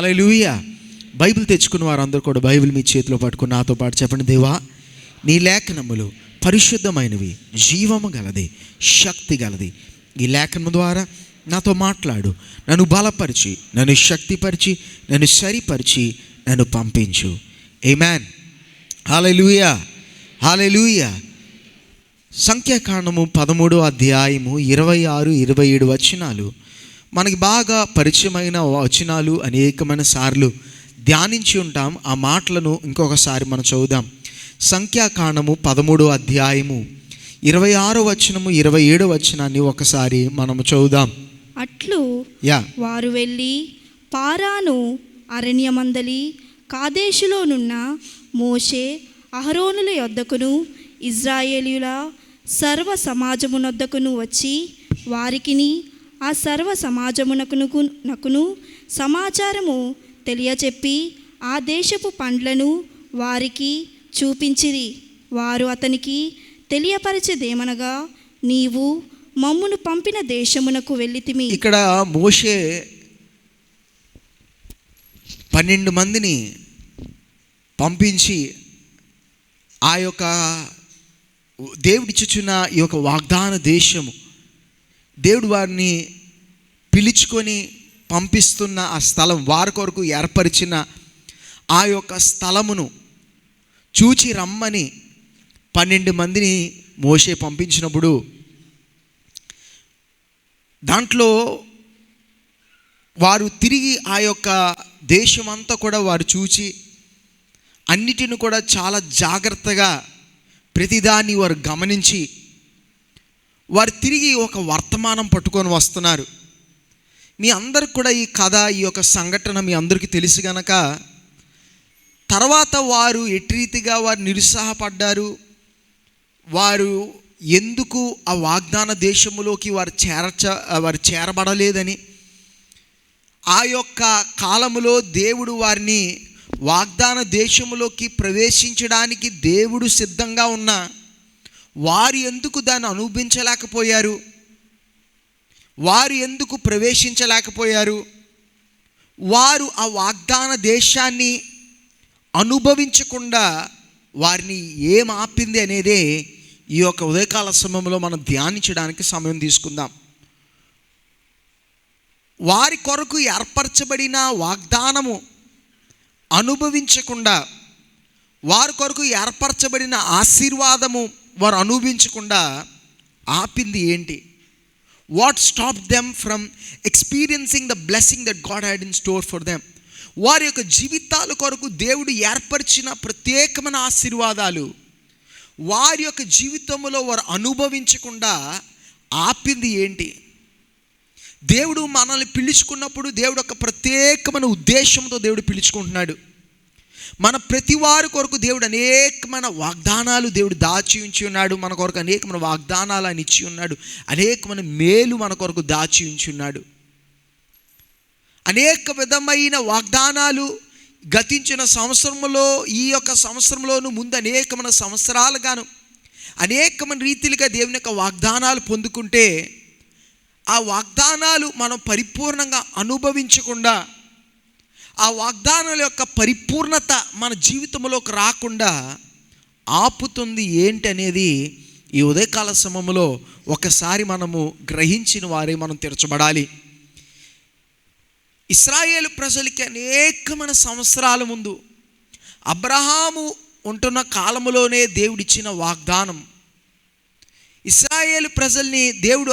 హల్లెలూయా. Bible తెచ్చుకున్న వారందరూ కూడా బైబిల్ మీ చేతిలో పట్టుకుని నాతో పాటు చెప్పండి. దేవా, నీ లేఖనములు పరిశుద్ధమైనవి, జీవము గలది, శక్తి గలది. ఈ లేఖనం ద్వారా నాతో మాట్లాడు, నన్ను బలపరిచి, నన్ను శక్తిపరిచి, నన్ను సరిపరిచి, నన్ను పంపించు. ఆమేన్. హల్లెలూయా, హల్లెలూయా. సంఖ్యాకాండము 13వ అధ్యాయము 26, 27 వచనాలు మనకి బాగా పరిచయమైన వచనాలు. అనేకమైన సార్లు ధ్యానించి ఉంటాం. ఆ మాటలను ఇంకొకసారి మనం చదువుదాం. సంఖ్యాకాండము 13వ అధ్యాయము 26వ వచనము, 27వ వచనాన్ని ఒకసారి మనము చదువుదాం. అట్లు వారు వెళ్ళి పారాను అరణ్యమందలి కాదేశులోనున్న మోషే అహరోనుల యొద్దకును ఇజ్రాయేలీయుల సర్వ సమాజమునొద్దకును వచ్చి వారికిని ఆ సర్వ సమాజమునకును సమాచారము తెలియచెప్పి ఆ దేశపు పండ్లను వారికి చూపించిరి. వారు అతనికి తెలియపరిచేదేమనగా, నీవు మమ్మును పంపిన దేశమునకు వెళ్ళితిమి. ఇక్కడ మోషే 12 మందిని పంపించి ఆ యొక్క దేవుడిచ్చుచున్న ఈ యొక్క వాగ్దాన దేశము, దేవుడు వారిని పిలుచుకొని పంపిస్తున్న ఆ స్థలం, వారి కొరకు ఏర్పరిచిన ఆ యొక్క స్థలమును చూచి రమ్మని 12 మందిని మోషే పంపించినప్పుడు దాంట్లో వారు తిరిగి ఆ యొక్క దేశమంతా కూడా వారు చూచి అన్నిటిని కూడా చాలా జాగ్రత్తగా ప్రతిదాన్ని వారు గమనించి వారు తిరిగి ఒక వర్తమానం పట్టుకొని వస్తున్నారు. మీ అందరికి కూడా ఈ కథ, ఈ యొక్క సంఘటన మీ అందరికీ తెలుసు గనక తర్వాత వారు ఎట్టి రీతిగా వారు నిరుత్సాహపడ్డారు, వారు ఎందుకు ఆ వాగ్దాన దేశములోకి వారు చేరబడలేదని, ఆ యొక్క కాలములో దేవుడు వారిని వాగ్దాన దేశములోకి ప్రవేశించడానికి దేవుడు సిద్ధంగా ఉన్న వారు ఎందుకు దాన్ని అనుభవించలేకపోయారు, వారు ఎందుకు ప్రవేశించలేకపోయారు, వారు ఆ వాగ్దాన దేశాన్ని అనుభవించకుండా వారిని ఏం ఆపింది అనేదే ఈ యొక్క ఉదయకాల సమయంలో మనం ధ్యానించడానికి సమయం తీసుకుందాం. వారి కొరకు ఏర్పరచబడిన వాగ్దానము అనుభవించకుండా, వారి కొరకు ఏర్పరచబడిన ఆశీర్వాదము వారు అనుభవించకుండా ఆపింది ఏంటి? What stop them from experiencing the blessing that God had in store for them? వారి యొక్క జీవితాల కొరకు దేవుడు ఏర్పరిచిన ప్రత్యేకమైన ఆశీర్వాదాలు వారి యొక్క జీవితంలో వారు అనుభవించకుండా ఆపింది ఏంటి? దేవుడు మనల్ని పిలుచుకున్నప్పుడు దేవుడు ఒక ప్రత్యేకమైన ఉద్దేశంతో దేవుడు పిలుచుకుంటున్నాడు. మన ప్రతి వారి కొరకు దేవుడు అనేకమైన వాగ్దానాలు దేవుడు దాచి ఉంచి ఉన్నాడు. మన కొరకు అనేకమైన వాగ్దానాలు ఆయన ఇచ్చి ఉన్నాడు. అనేకమైన మేలు మన కొరకు దాచి ఉంచి ఉన్నాడు. అనేక విధమైన వాగ్దానాలు గతించిన సంవత్సరంలో, ఈ యొక్క సంవత్సరంలోనూ ముందు అనేకమైన సంవత్సరాలుగాను అనేకమైన రీతిలుగా దేవుని యొక్క వాగ్దానాలు పొందుకుంటే ఆ వాగ్దానాలు మనం పరిపూర్ణంగా అనుభవించకుండా, ఆ వాగ్దానాల యొక్క పరిపూర్ణత మన జీవితంలోకి రాకుండా ఆపుతుంది ఏంటి అనేది ఈ ఉదయకాల సమయంలో ఒకసారి మనము గ్రహించిన వారే మనం తీర్చబడాలి. ఇశ్రాయేలు ప్రజలకి అనేకమైన సంవత్సరాల ముందు అబ్రహాము ఉంటున్న కాలంలోనే దేవుడిచ్చిన వాగ్దానం, ఇశ్రాయేలు ప్రజల్ని దేవుడు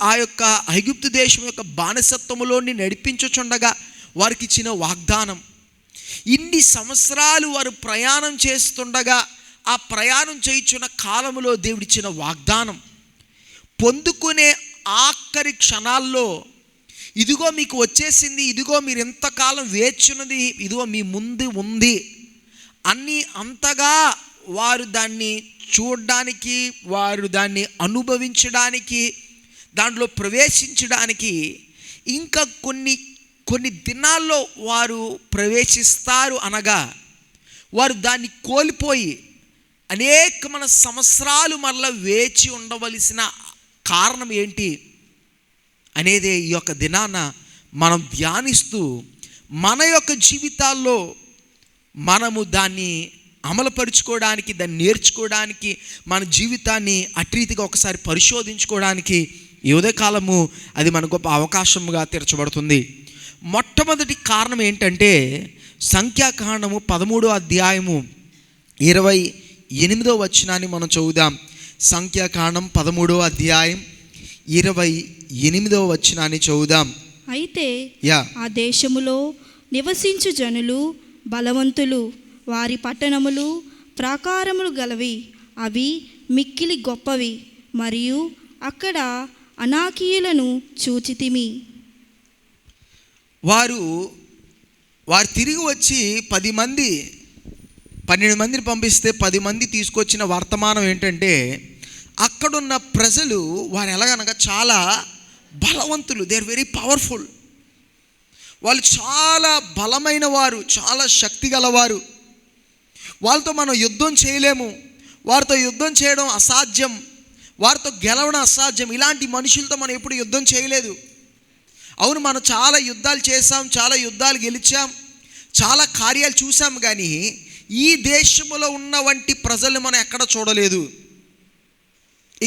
ఆ యొక్క ఐగుప్తు దేశం యొక్క బానిసత్వములోని నడిపించుచుండగా వారికి ఇచ్చిన వాగ్దానం, ఇన్ని సంవత్సరాలు వారు ప్రయాణం చేస్తుండగా ఆ ప్రయాణం చేయుచున్న కాలంలో దేవుడిచ్చిన వాగ్దానం పొందుకునే ఆఖరి క్షణాల్లో, ఇదిగో మీకు వచ్చేసింది, ఇదిగో మీరు ఎంతకాలం వేచున్నది, ఇదిగో మీ ముందు ఉంది అన్నీ అంతగా వారు దాన్ని చూడడానికి, వారు దాన్ని అనుభవించడానికి, దాంట్లో ప్రవేశించడానికి ఇంకా కొన్ని దినాల్లో వారు ప్రవేశిస్తారు అనగా వారు దాన్ని కోల్పోయి అనేకమైన సంవత్సరాలు మరలా వేచి ఉండవలసిన కారణం ఏంటి అనేదే ఈ యొక్క దినాన మనం ధ్యానిస్తూ మన యొక్క జీవితాల్లో మనము దాన్ని అమలుపరుచుకోవడానికి, దాన్ని నేర్చుకోవడానికి, మన జీవితాన్ని అట్రీతిగా ఒకసారి పరిశోధించుకోవడానికి ఈ ఉదయకాలము అది మన గొప్ప అవకాశముగా తీర్చబడుతుంది. మొట్టమొదటి కారణం ఏంటంటే సంఖ్యాకాండము 13వ అధ్యాయము 28వ వచనాన్ని మనం చదువుదాం. సంఖ్యాకాండం 13వ అధ్యాయం 28వ వచనాన్ని చదువుదాం. అయితే ఆ దేశములో నివసించు జనులు బలవంతులు, వారి పట్టణములు ప్రాకారములు గలవి, అవి మిక్కిలి గొప్పవి, మరియు అక్కడ అనాకీయులను చూచితిమి. వారు తిరిగి వచ్చి 10 మంది 12 మందిని పంపిస్తే 10 మంది తీసుకొచ్చిన వర్తమానం ఏంటంటే అక్కడున్న ప్రజలు వారు ఎలాగనగా చాలా బలవంతులు, దే ఆర్ వెరీ పవర్ఫుల్. వాళ్ళు చాలా బలమైన వారు, చాలా శక్తి గలవారు. వాళ్ళతో మనం యుద్ధం చేయలేము, వారితో యుద్ధం చేయడం అసాధ్యం, వారితో గెలవడం అసాధ్యం. ఇలాంటి మనుషులతో మనం ఎప్పుడు యుద్ధం చేయలేదు. అవును, మనం చాలా యుద్ధాలు చేసాం, చాలా యుద్ధాలు గెలిచాం, చాలా కార్యాలు చూసాం, కానీ ఈ దేశంలో ఉన్న వంటి ప్రజల్ని మనం ఎక్కడ చూడలేదు.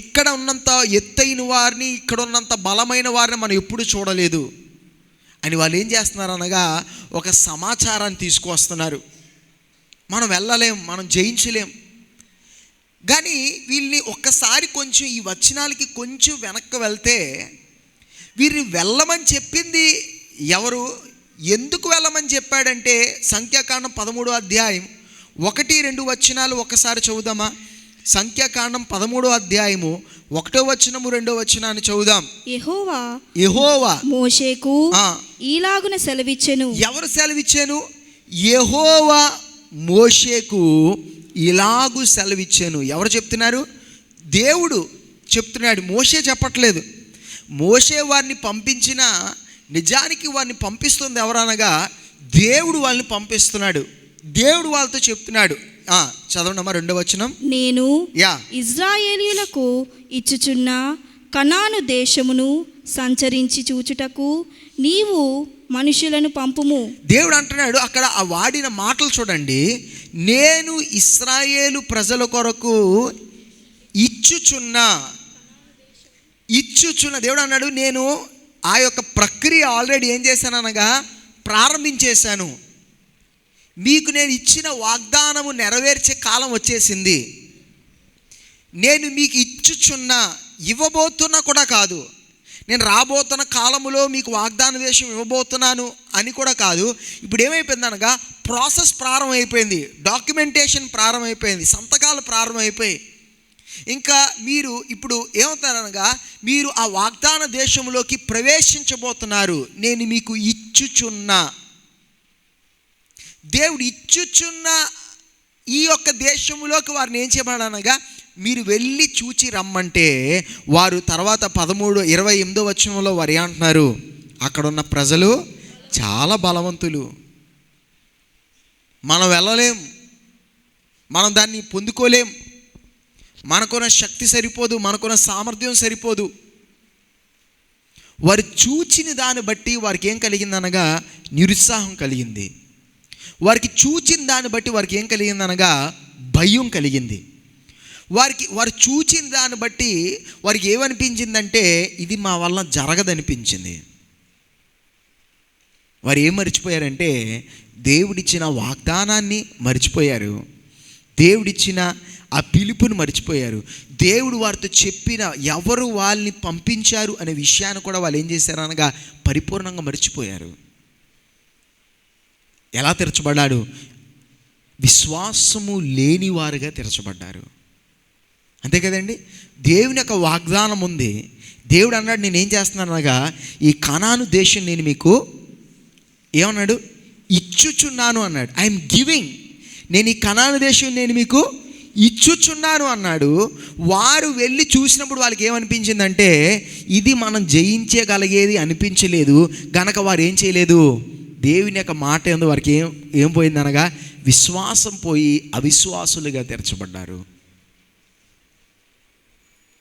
ఇక్కడ ఉన్నంత ఎత్తైన వారిని, ఇక్కడ ఉన్నంత బలమైన వారిని మనం ఎప్పుడు చూడలేదు అని వాళ్ళు ఏం చేస్తున్నారు అనగా ఒక సమాచారాన్ని తీసుకువస్తున్నారు. మనం వెళ్ళలేం, మనం జయించలేం. కానీ వీళ్ళని ఒక్కసారి కొంచెం ఈ వచనాలకి కొంచెం వెనక్కి వెళ్తే వీరిని వెళ్ళమని చెప్పింది ఎవరు, ఎందుకు వెళ్ళమని చెప్పాడంటే సంఖ్యాకాండం 13వ అధ్యాయం 1-2 వచనాలు ఒకసారి చదువుదామా. సంఖ్యాకాండం 13వ అధ్యాయము 1వ వచనము 2వ వచనాన్ని చదువుదాం. యెహోవా మోషేకు ఈలాగున సెలవిచ్చెను. ఎవరు సెలవిచ్చాను? యెహోవా మోషేకు ఇలాగు సెలవిచ్చాను. ఎవరు చెప్తున్నారు? దేవుడు చెప్తున్నాడు, మోషే చెప్పట్లేదు. మోషే వారిని పంపించిన, నిజానికి వారిని పంపిస్తుంది ఎవరనగా దేవుడు వాళ్ళని పంపిస్తున్నాడు. దేవుడు వాళ్ళతో చెప్తున్నాడు. చదవండమ్మా 2వ వచనం. నేను ఇశ్రాయేలీయులకు ఇచ్చుచున్న కనాను దేశమును సంచరించి చూచుటకు నీవు మనుషులను పంపుము. దేవుడు అంటున్నాడు అక్కడ ఆ వాడిన మాటలు చూడండి. నేను ఇశ్రాయేలు ప్రజల కొరకు ఇచ్చుచున్న దేవుడు అన్నాడు, నేను ఆ యొక్క ప్రక్రియ ఆల్రెడీ ఏం చేశాను అనగా ప్రారంభించేశాను. మీకు నేను ఇచ్చిన వాగ్దానము నెరవేర్చే కాలం వచ్చేసింది. నేను మీకు ఇవ్వబోతున్నా కూడా కాదు, నేను రాబోతున్న కాలములో మీకు వాగ్దాన దేశం ఇవ్వబోతున్నాను అని కూడా కాదు. ఇప్పుడు ఏమైపోయింది అనగా ప్రాసెస్ ప్రారంభమైపోయింది, డాక్యుమెంటేషన్ ప్రారంభమైపోయింది, సంతకాలు ప్రారంభమైపోయి ఇంకా మీరు ఇప్పుడు ఏమవుతారనగా మీరు ఆ వాగ్దాన దేశంలోకి ప్రవేశించబోతున్నారు. నేను మీకు ఇచ్చుచున్నా, దేవుడు ఇచ్చుచున్న ఈ యొక్క దేశంలోకి వారిని ఏం చేయమనగా మీరు వెళ్ళి చూచి రమ్మంటే వారు తర్వాత 28వ వచనంలో వారు ఏమంటున్నారు, అక్కడున్న ప్రజలు చాలా బలవంతులు, మనం వెళ్ళలేం, మనం దాన్ని పొందుకోలేం, మనకున్న శక్తి సరిపోదు, మనకున్న సామర్థ్యం సరిపోదు. వారు చూచిన దాన్ని బట్టి వారికి ఏం కలిగిందనగా నిరుత్సాహం కలిగింది. వారికి చూచిన దాన్ని బట్టి వారికి ఏం కలిగిందనగా భయం కలిగింది. వారు చూచిన దాన్ని బట్టి వారికి ఏమనిపించిందంటే ఇది మా వల్ల జరగదనిపించింది. వారు ఏం మర్చిపోయారంటే దేవుడిచ్చిన వాగ్దానాన్ని మర్చిపోయారు, దేవుడిచ్చిన ఆ పిలుపుని మర్చిపోయారు, దేవుడు వారితో చెప్పిన ఎవరు వాళ్ళని పంపించారు అనే విషయాన్ని కూడా వాళ్ళు ఏం చేశారు అనగా పరిపూర్ణంగా మర్చిపోయారు. ఎలా తెరచబడ్డాడు? విశ్వాసము లేని వారుగా తెరచబడ్డారు. అంతే కదండి. దేవుని యొక్క వాగ్దానం ఉంది. దేవుడు అన్నాడు నేనేం చేస్తున్నాను అనగా ఈ కనాను దేశం నేను మీకు ఏమన్నాడు ఇచ్చుచున్నాను అన్నాడు. ఐఎమ్ గివింగ్, నేను ఈ కనాను దేశం నేను మీకు ఇచ్చుచున్నాను అన్నాడు. వారు వెళ్ళి చూసినప్పుడు వాళ్ళకి ఏమనిపించిందంటే ఇది మనం జయించగలిగేది అనిపించలేదు గనక వారు ఏం చేయలేదు, దేవుని యొక్క మాట ఏందో వారికి ఏం పోయిందనగా విశ్వాసం పోయి అవిశ్వాసులుగా తెరచబడ్డారు.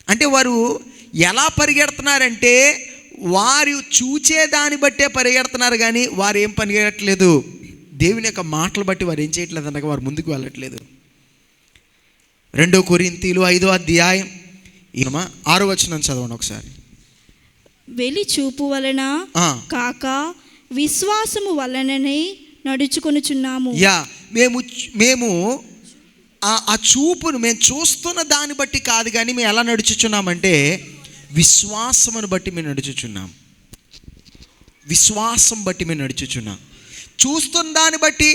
అంటే వారు ఎలా పరిగెడుతున్నారంటే వారు చూచేదాన్ని బట్టే పరిగెడుతున్నారు, కానీ వారు ఏం పరిగెట్టలేదు, దేవుని యొక్క మాటలు బట్టి వారు ఏం చేయట్లేదు అనగా వారు ముందుకు వెళ్ళట్లేదు. 2 కొరింథీయులు 5వ అధ్యాయం 6వ వచనం చదవండి ఒకసారి. వెలి చూపు వలన కాక విశ్వాసము వలననే నడుచుకొనుచున్నాము. మేము ఆ చూపును మేము చూస్తున్న దాన్ని బట్టి కాదు, కానీ మేము ఎలా నడుచుచున్నామంటే విశ్వాసమును బట్టి మేము నడుచుచున్నాం. విశ్వాసం బట్టి మేము నడుచుచున్నాం. చూస్తున్న దాన్ని బట్టి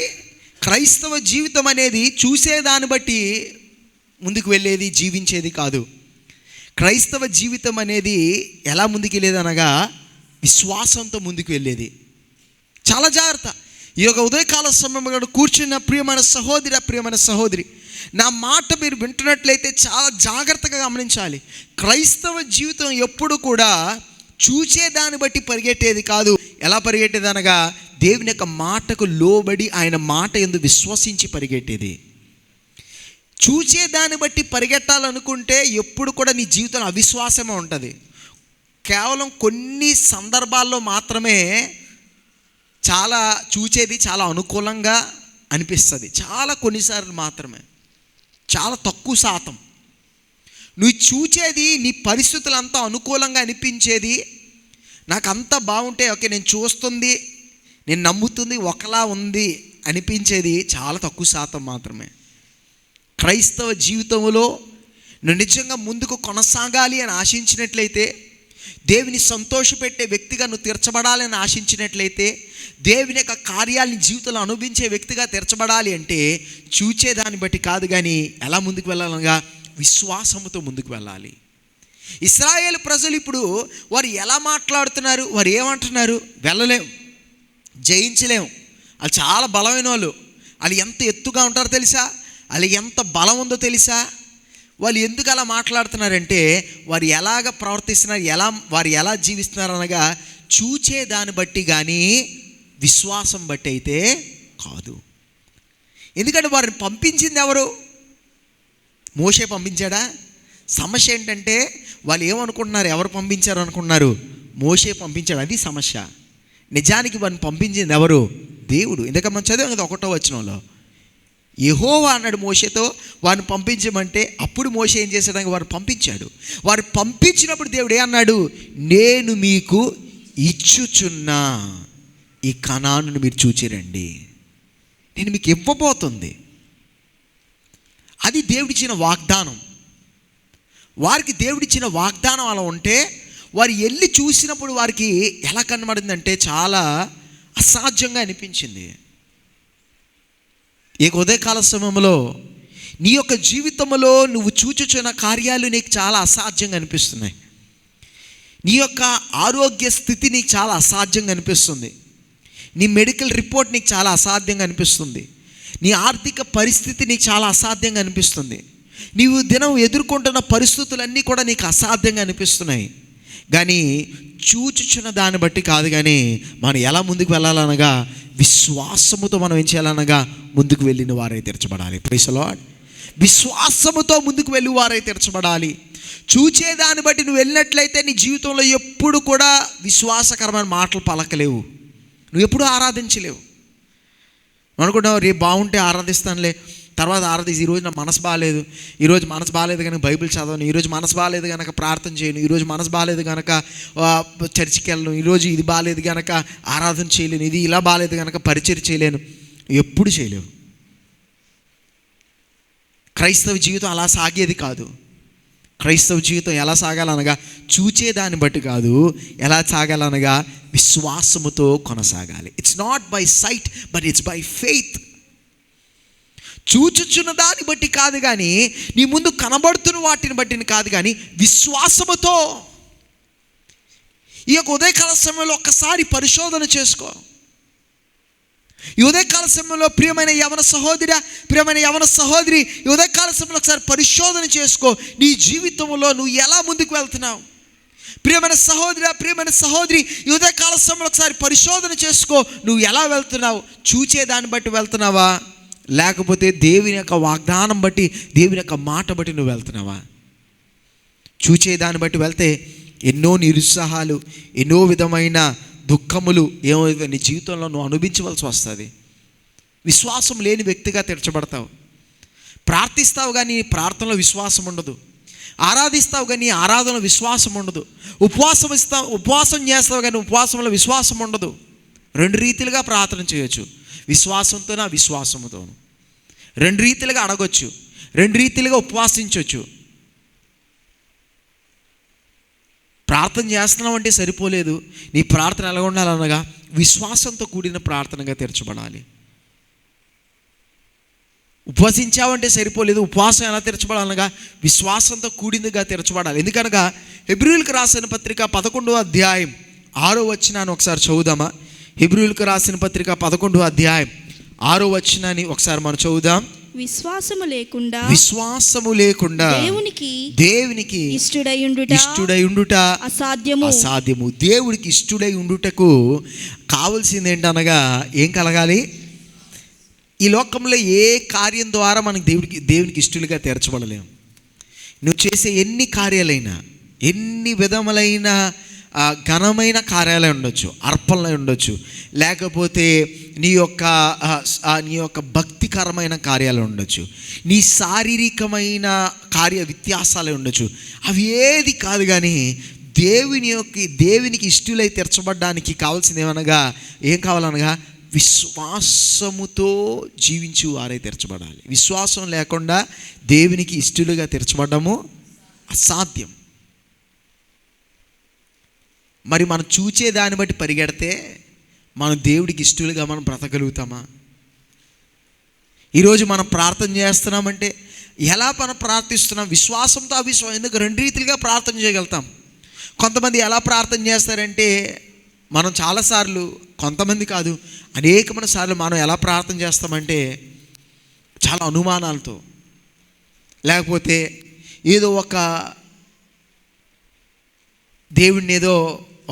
క్రైస్తవ జీవితం అనేది చూసేదాన్ని బట్టి ముందుకు వెళ్ళేది, జీవించేది కాదు. క్రైస్తవ జీవితం అనేది ఎలా ముందుకు వెళ్ళేది అనగా విశ్వాసంతో ముందుకు వెళ్ళేది. చాలా జాగ్రత్త. ఈ యొక్క ఉదయకాల సమయంలో కూర్చున్న ప్రియమైన సహోదరి, నా మాట మీరు వింటున్నట్లయితే చాలా జాగ్రత్తగా గమనించాలి. క్రైస్తవ జీవితం ఎప్పుడు కూడా చూచేదాన్ని బట్టి పరిగెట్టేది కాదు. ఎలా పరిగెట్టేది అనగా దేవుని యొక్క మాటకు లోబడి ఆయన మాట యందు విశ్వసించి పరిగెట్టేది. చూచేదాన్ని బట్టి పరిగెట్టాలనుకుంటే ఎప్పుడు కూడా నీ జీవితంలో అవిశ్వాసమే ఉంటుంది. కేవలం కొన్ని సందర్భాల్లో మాత్రమే చాలా చూచేది చాలా అనుకూలంగా అనిపిస్తుంది. చాలా కొన్నిసార్లు మాత్రమే, చాలా తక్కువ శాతం. నువ్వు చూచేది నీ పరిస్థితులు అంతా అనుకూలంగా అనిపించేది, నాకు అంతా బాగుంటే ఓకే నేను చూస్తుంది, నేను నమ్ముతుంది ఒకలా ఉంది అనిపించేది చాలా తక్కువ శాతం మాత్రమే. క్రైస్తవ జీవితంలో నువ్వు నిజంగా ముందుకు కొనసాగాలి అని ఆశించినట్లయితే, దేవుని సంతోషపెట్టే వ్యక్తిగా నువ్వు తీర్చబడాలని ఆశించినట్లయితే, దేవుని యొక్క కార్యాలని జీవితంలో అనుభవించే వ్యక్తిగా తీర్చబడాలి అంటే చూచేదాన్ని బట్టి కాదు, కానీ ఎలా ముందుకు వెళ్ళాలనగా విశ్వాసముతో ముందుకు వెళ్ళాలి. ఇశ్రాయేలు ప్రజలు ఇప్పుడు వారు ఎలా మాట్లాడుతున్నారు, వారు ఏమంటున్నారు, వెళ్ళలేం, జయించలేము, వాళ్ళు చాలా బలమైన వాళ్ళు, వాళ్ళు ఎంత ఎత్తుగా ఉంటారో తెలుసా, వాళ్ళు ఎంత బలం ఉందో తెలుసా. వాళ్ళు ఎందుకు అలా మాట్లాడుతున్నారంటే వారు ఎలాగ ప్రవర్తిస్తున్నారు, వారు ఎలా జీవిస్తున్నారు అనగా చూచేదాన్ని బట్టి కానీ విశ్వాసం బట్టి అయితే కాదు. ఎందుకంటే వారిని పంపించింది ఎవరు? మోషే పంపించాడా? సమస్య ఏంటంటే వాళ్ళు ఏమనుకుంటున్నారు, ఎవరు పంపించారు అనుకుంటున్నారు, మోషే పంపించాడు. అది సమస్య. నిజానికి వారిని పంపించింది ఎవరు? దేవుడు. ఎందుకంటే మనం చదివాం కదా 1వ వచనంలో, యెహోవా అన్నాడు మోషేతో వారిని పంపించమంటే, అప్పుడు మోషే ఏం చేశాడు, వారు పంపించాడు. వారు పంపించినప్పుడు దేవుడు ఏమన్నాడు, నేను మీకు ఇచ్చుచున్నా ఈ కనానును మీరు చూచిరండి, నేను మీకు ఇవ్వబోతుంది. అది దేవుడిచ్చిన వాగ్దానం. వారికి దేవుడిచ్చిన వాగ్దానం అలా ఉంటే వారు వెళ్ళి చూసినప్పుడు వారికి ఎలా కనబడిందంటే చాలా అసాధ్యంగా అనిపించింది. ఈ ఉదయకాల సమయంలో నీ యొక్క జీవితంలో నువ్వు చూచుచున్న కార్యాలు నీకు చాలా అసాధ్యంగా అనిపిస్తున్నాయి. నీ యొక్క ఆరోగ్య స్థితి నీకు చాలా అసాధ్యంగా అనిపిస్తుంది. నీ మెడికల్ రిపోర్ట్ నీకు చాలా అసాధ్యంగా అనిపిస్తుంది. నీ ఆర్థిక పరిస్థితి నీకు చాలా అసాధ్యంగా అనిపిస్తుంది. నీవు దినం ఎదుర్కొంటున్న పరిస్థితులన్నీ కూడా నీకు అసాధ్యంగా అనిపిస్తున్నాయి. కానీ చూచుచున్న దాన్ని బట్టి కాదు, కానీ మనం ఎలా ముందుకు వెళ్ళాలనగా విశ్వాసముతో మనం ఏం చేయాలనగా ముందుకు వెళ్ళిన వారై తీర్చబడాలి. Praise the lord. విశ్వాసముతో ముందుకు వెళ్ళి వారై తీర్చబడాలి. చూచేదాన్ని బట్టి నువ్వు వెళ్ళినట్లయితే నీ జీవితంలో ఎప్పుడు కూడా విశ్వాసకరమైన మాటలు పలకలేవు, నువ్వు ఎప్పుడు ఆరాధించలేవు. అనుకుంటావు రేపు బాగుంటే ఆరాధిస్తానులే, తర్వాత ఆరాధించి ఈరోజు నా మనసు బాగాలేదు, ఈరోజు మనసు బాగాలేదు కనుక బైబిల్ చదవను, ఈరోజు మనసు బాగాలేదు కనుక ప్రార్థన చేయను, ఈరోజు మనసు బాగాలేదు కనుక చర్చికి వెళ్ళను, ఈరోజు ఇది బాగాలేదు కనుక ఆరాధన చేయలేను, ఇది ఇలా బాగాలేదు కనుక పరిచర్య చేయలేను. ఎప్పుడు చేయలేవు. క్రైస్తవ జీవితం అలా సాగేది కాదు. క్రైస్తవ జీవితం ఎలా సాగాలనగా చూచేదాన్ని బట్టి కాదు, ఎలా సాగాలనగా విశ్వాసముతో కొనసాగాలి. It's not by sight but it's by faith. చూచుచున్న దాన్ని బట్టి కాదు, కానీ నీ ముందు కనబడుతున్న వాటిని బట్టిని కాదు, కానీ విశ్వాసముతో. ఈ యొక్క ఉదయకాల సమయంలో ఒక్కసారి పరిశోధన చేసుకో. ఈ ఉదయకాల సమయంలో ప్రియమైన యవన సహోదరి, ప్రియమైన యవన సహోదరి, ఈ ఉదయకాల సమయంలో ఒకసారి పరిశోధన చేసుకో. నీ జీవితంలో నువ్వు ఎలా ముందుకు వెళ్తున్నావు? ప్రియమైన సహోదరి, ప్రియమైన సహోదరి, ఈ ఉదయకాల సమయంలో ఒకసారి పరిశోధన చేసుకో. నువ్వు ఎలా వెళ్తున్నావు? చూచేదాన్ని బట్టి వెళ్తున్నావా, లేకపోతే దేవుని యొక్క వాగ్దానం బట్టి, దేవుని యొక్క మాట బట్టి నువ్వు వెళ్తున్నావా? చూచేదాన్ని బట్టి వెళ్తే ఎన్నో నిరుత్సాహాలు, ఎన్నో విధమైన దుఃఖములు ఏమైతే నీ జీవితంలో నువ్వు అనుభవించవలసి వస్తుంది. విశ్వాసం లేని వ్యక్తిగా తీర్చబడతావు. ప్రార్థిస్తావు కానీ నీ ప్రార్థనలో విశ్వాసం ఉండదు. ఆరాధిస్తావు కానీ నీ ఆరాధనలో విశ్వాసం ఉండదు. ఉపవాసం చేస్తావు కానీ ఉపవాసంలో విశ్వాసం ఉండదు. రెండు రీతిలుగా ప్రార్థన చేయొచ్చు, విశ్వాసంతోనూ అవిశ్వాసంతోనూ. రెండు రీతిలుగా అడగొచ్చు, రెండు రీతిలుగా ఉపవాసించవచ్చు. ప్రార్థన చేస్తున్నావు అంటే సరిపోలేదు. నీ ప్రార్థన ఎలా ఉండాలనగా విశ్వాసంతో కూడిన ప్రార్థనగా తీర్చబడాలి. ఉపవసించావంటే సరిపోలేదు. ఉపవాసం ఎలా తీర్చబడాలనగా విశ్వాసంతో కూడిందిగా తీర్చబడాలి. ఎందుకనగా హెబ్రీయులకు రాసిన పత్రిక 11వ అధ్యాయం 6వ వచనాన్ని ఒకసారి చదువుదామా? హెబ్రీయులకు రాసిన పత్రిక 11వ అధ్యాయం 6వ వచనాన్ని ఒకసారి మనం చదువుదాం. విశ్వాసము లేకుండా దేవునికి ఇష్టుడై ఉండుట అసాధ్యము. దేవుడికి ఇష్టుడై ఉండుటకు కావలసింది ఏంటనగా ఏం కలగాలి? ఈ లోకంలో ఏ కార్యం ద్వారా మనకి దేవునికి ఇష్టలుగా తీర్చబడలేము. నువ్వు చేసే ఎన్ని కార్యాలైనా, ఎన్ని విధములైన ఘనమైన కార్యాలై ఉండొచ్చు, అర్పణలై ఉండొచ్చు, లేకపోతే నీ యొక్క భక్తికరమైన కార్యాలు ఉండొచ్చు, నీ శారీరకమైన కార్య వ్యత్యాసాలే ఉండొచ్చు. అవి ఏది కాదు కానీ దేవునికి ఇష్టలై తీర్చబడ్డానికి కావాల్సింది ఏమనగా ఏం కావాలనగా విశ్వాసముతో జీవించు వారే తీర్చబడాలి. విశ్వాసం లేకుండా దేవునికి ఇష్టలుగా తీర్చబడము అసాధ్యం. మరి మనం చూచే దాన్ని బట్టి పరిగెడితే మనం దేవుడికి ఇష్టలుగా మనం బ్రతకగలుగుతామా? ఈరోజు మనం ప్రార్థన చేస్తున్నామంటే ఎలా మనం ప్రార్థిస్తున్నాం? విశ్వాసంతో అవిశ్వాసం. ఎందుకు? రెండు రీతిలుగా ప్రార్థన చేయగలుగుతాం. కొంతమంది ఎలా ప్రార్థన చేస్తారంటే, మనం చాలాసార్లు, కొంతమంది కాదు అనేకమైన సార్లు మనం ఎలా ప్రార్థన చేస్తామంటే చాలా అనుమానాలతో, లేకపోతే ఏదో ఒక దేవుడిని ఏదో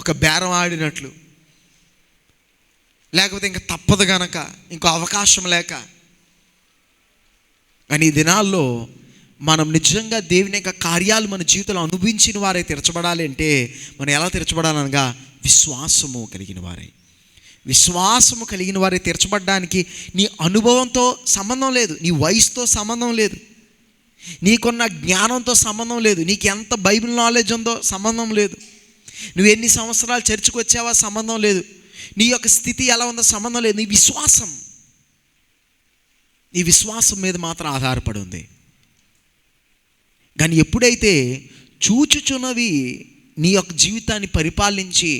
ఒక బేరం ఆడినట్లు, లేకపోతే ఇంకా తప్పదు గనక, ఇంకో అవకాశం లేక. కానీ ఈ దినాల్లో మనం నిజంగా దేవుని యొక్క కార్యాలు మన జీవితంలో అనుభవించిన వారే తీర్చబడాలి అంటే మనం ఎలా తీర్చబడాలనగా విశ్వాసము కలిగిన వారే. విశ్వాసము కలిగిన వారే తీర్చబడడానికి నీ అనుభవంతో సంబంధం లేదు, నీ వయసుతో సంబంధం లేదు, నీకున్న జ్ఞానంతో సంబంధం లేదు, నీకు ఎంత బైబిల్ నాలెడ్జ్ ఉందో సంబంధం లేదు, నువ్వు ఎన్ని సంవత్సరాలు చర్చికి వచ్చావో సంబంధం లేదు, నీ యొక్క స్థితి ఎలా ఉందో సంబంధం లేదు. నీ విశ్వాసం మీద మాత్రం ఆధారపడి ఉంది. కానీ ఎప్పుడైతే చూచుచున్నవి నీ యొక్క జీవితాన్ని పరిపాలించి,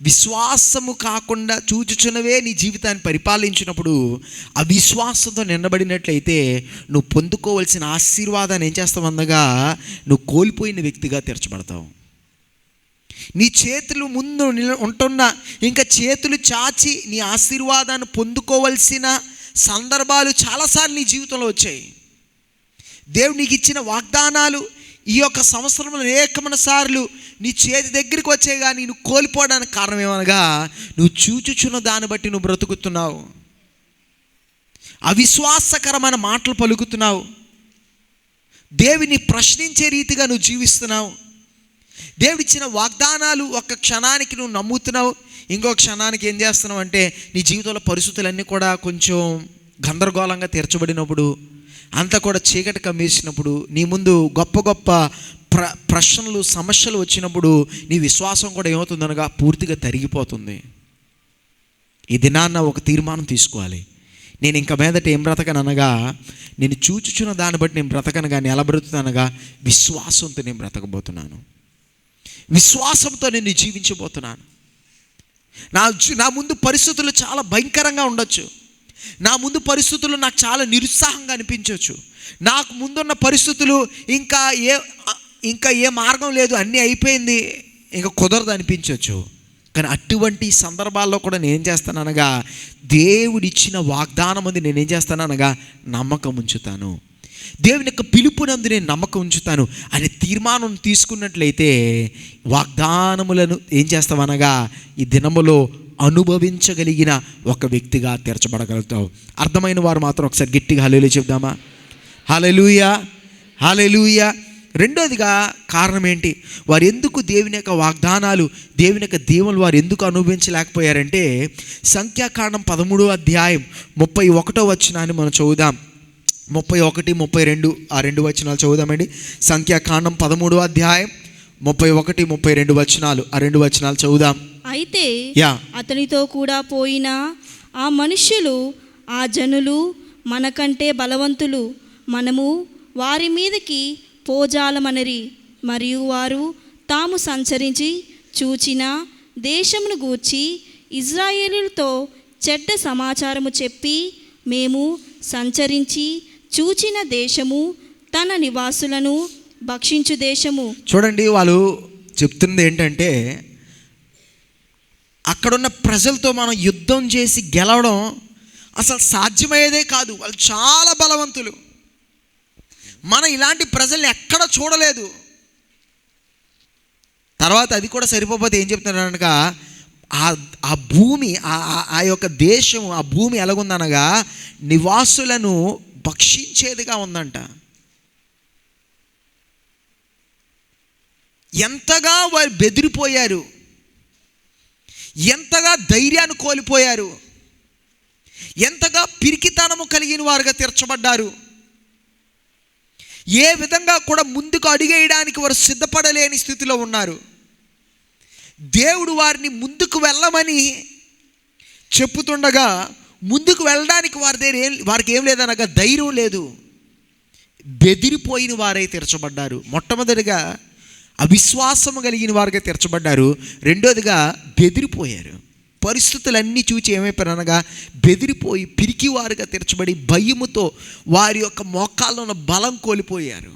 విశ్వాసము కాకుండా చూచుచున్నవే నీ జీవితాన్ని పరిపాలించినప్పుడు ఆ విశ్వాసంతో నిండబడినట్లయితే నువ్వు పొందుకోవలసిన ఆశీర్వాదాన్ని ఏం చేస్తావు అందగా నువ్వు కోల్పోయిన వ్యక్తిగా తీర్చబడతావు. నీ చేతులు ముందు ఉంటున్నా ఇంకా చేతులు చాచి నీ ఆశీర్వాదాన్ని పొందుకోవలసిన సందర్భాలు చాలాసార్లు నీ జీవితంలో వచ్చాయి. దేవుడు నీకు ఇచ్చిన వాగ్దానాలు ఈ యొక్క సంవత్సరంలో అనేకమైన సార్లు నీ చేతి దగ్గరికి వచ్చాయి, కానీ నువ్వు కోల్పోవడానికి కారణం ఏమనగా నువ్వు చూచుచున్న దాన్ని బట్టి నువ్వు బ్రతుకుతున్నావు, అవిశ్వాసకరమైన మాటలు పలుకుతున్నావు, దేవుని ప్రశ్నించే రీతిగా నువ్వు జీవిస్తున్నావు. దేవుడిచ్చిన వాగ్దానాలు ఒక్క క్షణానికి నువ్వు నమ్ముతున్నావు, ఇంకొక క్షణానికి ఏం చేస్తున్నావు అంటే నీ జీవితంలో పరిస్థితులన్నీ కూడా కొంచెం గందరగోళంగా తీర్చబడినప్పుడు, అంతా కూడా చీకటి కమ్మేసినప్పుడు, నీ ముందు గొప్ప గొప్ప ప్రశ్నలు సమస్యలు వచ్చినప్పుడు నీ విశ్వాసం కూడా ఏమవుతుందనగా పూర్తిగా తరిగిపోతుంది. ఈ దినాన్న ఒక తీర్మానం తీసుకోవాలి. నేను ఇంక మీదట ఏం బ్రతకనగా నేను చూచుచున్న దాన్ని బట్టి నేను బ్రతకను, కానీ ఎలా బ్రతుకుతానగా విశ్వాసంతో నేను బ్రతకబోతున్నాను, విశ్వాసంతో నేను జీవించబోతున్నాను. నా ముందు పరిస్థితులు చాలా భయంకరంగా ఉండొచ్చు, నా ముందు పరిస్థితులు నాకు చాలా నిరుత్సాహంగా అనిపించవచ్చు, నాకు ముందున్న పరిస్థితులు ఇంకా ఏ మార్గం లేదు, అన్నీ అయిపోయింది, ఇంకా కుదరదు అనిపించవచ్చు. కానీ అటువంటి సందర్భాల్లో కూడా నేనేం చేస్తాననగా దేవుడిచ్చిన వాగ్దానం అందు నేనేం చేస్తాననగా నమ్మకం ఉంచుతాను, దేవుని యొక్క పిలుపునందు నేను నమ్మకం ఉంచుతాను అనే తీర్మానం తీసుకున్నట్లయితే వాగ్దానములను ఏం చేస్తామనగా ఈ దినములో అనుభవించగలిగిన ఒక వ్యక్తిగా తీర్చబడగలుగుతావు. అర్థమైన వారు మాత్రం ఒకసారి గట్టిగా హల్లెలూయా చెప్దామా? హల్లెలూయా, హల్లెలూయా. రెండోదిగా కారణం ఏంటి? వారు ఎందుకు దేవుని యొక్క వాగ్దానాలు, దేవుని యొక్క దీవెనలు వారు ఎందుకు అనుభవించలేకపోయారంటే, సంఖ్యాకాండం 13వ అధ్యాయం 31వ వచనాన్ని మనం చదువుదాం. 31, 32 ఆ 2 వచనాలు చదువుదామండి. సంఖ్యాకాండం 13వ అధ్యాయం 31, 32 వచనాలు, ఆ 2 వచనాలు చదువుదాం. అయితే అతనితో కూడా పోయిన ఆ మనుష్యులు, ఆ జనులు మనకంటే బలవంతులు, మనము వారి మీదకి పోజాలమనరి. మరియు వారు తాము సంచరించి చూచిన దేశమును గూర్చి ఇజ్రాయేలుతో చెడ్డ సమాచారము చెప్పి, మేము సంచరించి చూచిన దేశము తన నివాసులను భక్షించు దేశము. చూడండి, వాళ్ళు చెప్తున్నది ఏంటంటే, అక్కడున్న ప్రజలతో మనం యుద్ధం చేసి గెలవడం అసలు సాధ్యమయ్యేదే కాదు. వాళ్ళు చాలా బలవంతులు. మనం ఇలాంటి ప్రజల్ని ఎక్కడ చూడలేదు. తర్వాత అది కూడా సరిపోతే ఏం చెప్తున్నాడు అనగా, ఆ భూమి, ఆ యొక్క దేశం, ఆ భూమి ఎలాగుందనగా నివాసులను భక్షించేదిగా ఉందంట. ఎంతగా వారు బెదిరిపోయారు, ఎంతగా ధైర్యాన్ని కోల్పోయారు, ఎంతగా పిరికితనము కలిగిన వారుగా తీర్చబడ్డారు. ఏ విధంగా కూడా ముందుకు అడుగేయడానికి వారు సిద్ధపడలేని స్థితిలో ఉన్నారు. దేవుడు వారిని ముందుకు వెళ్ళమని చెప్పుతుండగా ముందుకు వెళ్ళడానికి వారికి ఏం లేదనగా ధైర్యం లేదు. బెదిరిపోయిన వారై తీర్చబడ్డారు. మొట్టమొదటిగా అవిశ్వాసము కలిగిన వారుగా తీర్చబడ్డారు. రెండోదిగా బెదిరిపోయారు. పరిస్థితులన్నీ చూచి ఏమైపోయారనగా బెదిరిపోయి పిరికివారుగా తీర్చబడి భయముతో వారి యొక్క మోకాల్లో ఉన్న బలం కోల్పోయారు.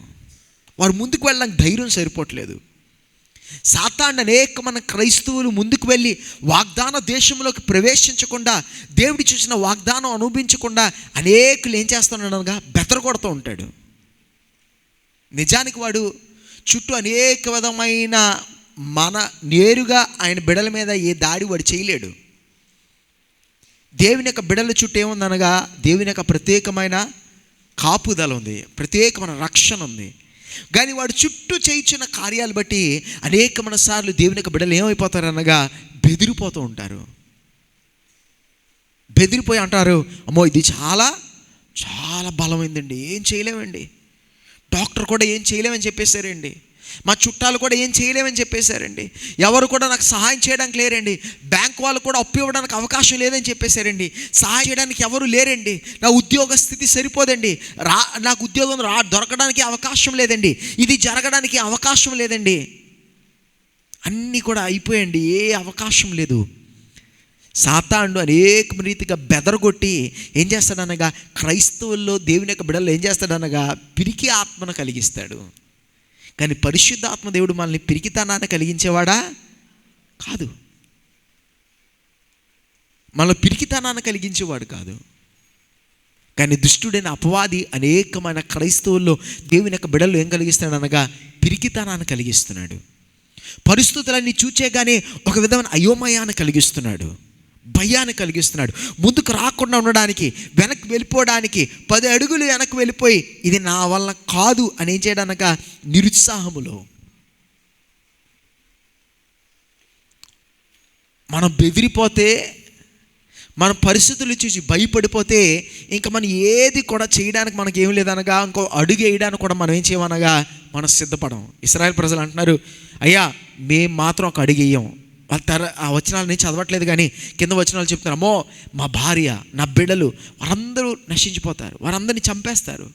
వారు ముందుకు వెళ్ళడానికి ధైర్యం సరిపోవట్లేదు. సాతాను అనేకమైన క్రైస్తవులు ముందుకు వెళ్ళి వాగ్దాన దేశంలోకి ప్రవేశించకుండా, దేవుడి చూసిన వాగ్దానం అనుభవించకుండా అనేకులు ఏం చేస్తున్నాడు అనగా బెదరగొడుతూ ఉంటాడు. నిజానికి వాడు చుట్టూ అనేక విధమైన నేరుగా ఆయన బిడల మీద ఏ దాడి వాడు చేయలేడు. దేవుని యొక్క బిడల చుట్టూ ఏముందనగా దేవుని యొక్క ప్రత్యేకమైన కాపుదల ఉంది, ప్రత్యేకమైన రక్షణ ఉంది. కానీ వాడు చుట్టూ చేయించిన కార్యాలు బట్టి అనేకమైన సార్లు దేవుని యొక్క బిడలు ఏమైపోతారు అనగా బెదిరిపోతూ ఉంటారు. బెదిరిపోయి అంటారు, అమ్మో ఇది చాలా చాలా బలమైందండి, ఏం చేయలేమండి, డాక్టర్ కూడా ఏం చేయలేమని చెప్పేశారండి, మా చుట్టాలు కూడా ఏం చేయలేమని చెప్పేశారండి, ఎవరు కూడా నాకు సహాయం చేయడానికి లేరండి, బ్యాంక్ వాళ్ళు కూడా అప్పు ఇవ్వడానికి అవకాశం లేదని చెప్పేశారండి, సహాయం చేయడానికి ఎవరు లేరండి, నా ఉద్యోగ స్థితి సరిపోదండి, నాకు ఉద్యోగం దొరకడానికి అవకాశం లేదండి, ఇది జరగడానికి అవకాశం లేదండి, అన్నీ కూడా అయిపోయండి, ఏ అవకాశం లేదు. సాతానుడు అనేక రీతిగా బెదరగొట్టి ఏం చేస్తాడనగా క్రైస్తవుల్లో దేవుని యొక్క బిడ్డల్లో ఏం చేస్తాడనగా పిరికి ఆత్మను కలిగిస్తాడు. కానీ పరిశుద్ధాత్మ దేవుడు మనల్ని పిరికితనాన్ని కలిగించేవాడా కాదు, మనలో పిరికితనాన్ని కలిగించేవాడు కాదు. కానీ దుష్టుడైన అపవాది అనేకమైన క్రైస్తవుల్లో దేవుని యొక్క బిడ్డల్లో ఏం కలిగిస్తాడనగా పిరికితనాన్ని కలిగిస్తున్నాడు. పరిస్థితులన్నీ చూచేగానే ఒక విధమైన అయోమయాన్ని కలిగిస్తున్నాడు, భయాన్ని కలిగిస్తున్నాడు. ముందుకు రాకుండా ఉండడానికి, వెనక్కి వెళ్ళిపోవడానికి 10 అడుగులు వెనక్కి వెళ్ళిపోయి ఇది నా వల్ల కాదు అని ఏం చేయడానిక నిరుత్సాహములో మనం బెదిరిపోతే, మన పరిస్థితులు చూసి భయపడిపోతే ఇంకా మనం ఏది కూడా చేయడానికి మనకి ఏం లేదనగా ఇంకో అడుగు వేయడానికి కూడా మనం ఏం చేయమనగా మనం సిద్ధపడం. ఇశ్రాయేల్ ప్రజలు అంటున్నారు, అయ్యా మేము మాత్రం ఒక అడుగు వేయం. ఆ వచనాలు నేను చదవట్లేదు కానీ కింద వచనాలు చెప్తున్నారు, అమ్మో మా భార్య, నా బిడ్డలు వారందరూ నశించిపోతారు, వారందరినీ చంపేస్తారు.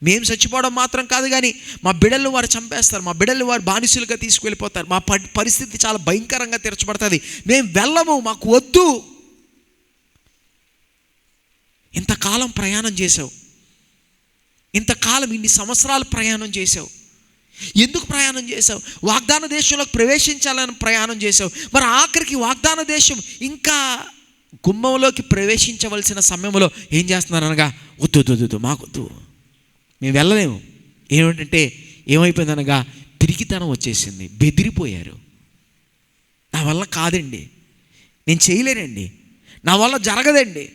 మేము చచ్చిపోవడం మాత్రం కాదు కానీ మా బిడ్డలను వారు చంపేస్తారు, మా బిడ్డలు వారు బానిసలుగా తీసుకువెళ్ళిపోతారు, మా పరిస్థితి చాలా భయంకరంగా తీర్చబడుతుంది, మేము వెళ్ళము, మాకు వద్దు. ఇంతకాలం ప్రయాణం చేసావు, ఇంతకాలం ఇన్ని సంవత్సరాలు ప్రయాణం చేసావు, ఎందుకు ప్రయాణం చేసావు? వాగ్దాన దేశంలోకి ప్రవేశించాలని ప్రయాణం చేసావు. మరి ఆఖరికి వాగ్దాన దేశం ఇంకా గుమ్మంలోకి ప్రవేశించవలసిన సమయంలో ఏం చేస్తున్నారు అనగా వద్దు మాకొద్దు, మేము వెళ్ళలేము. ఏమిటంటే ఏమైపోయిందనగా పిరికితనం వచ్చేసింది, బెదిరిపోయారు. నా వల్ల కాదండి, నేను చేయలేనండి, నా వల్ల జరగదండి.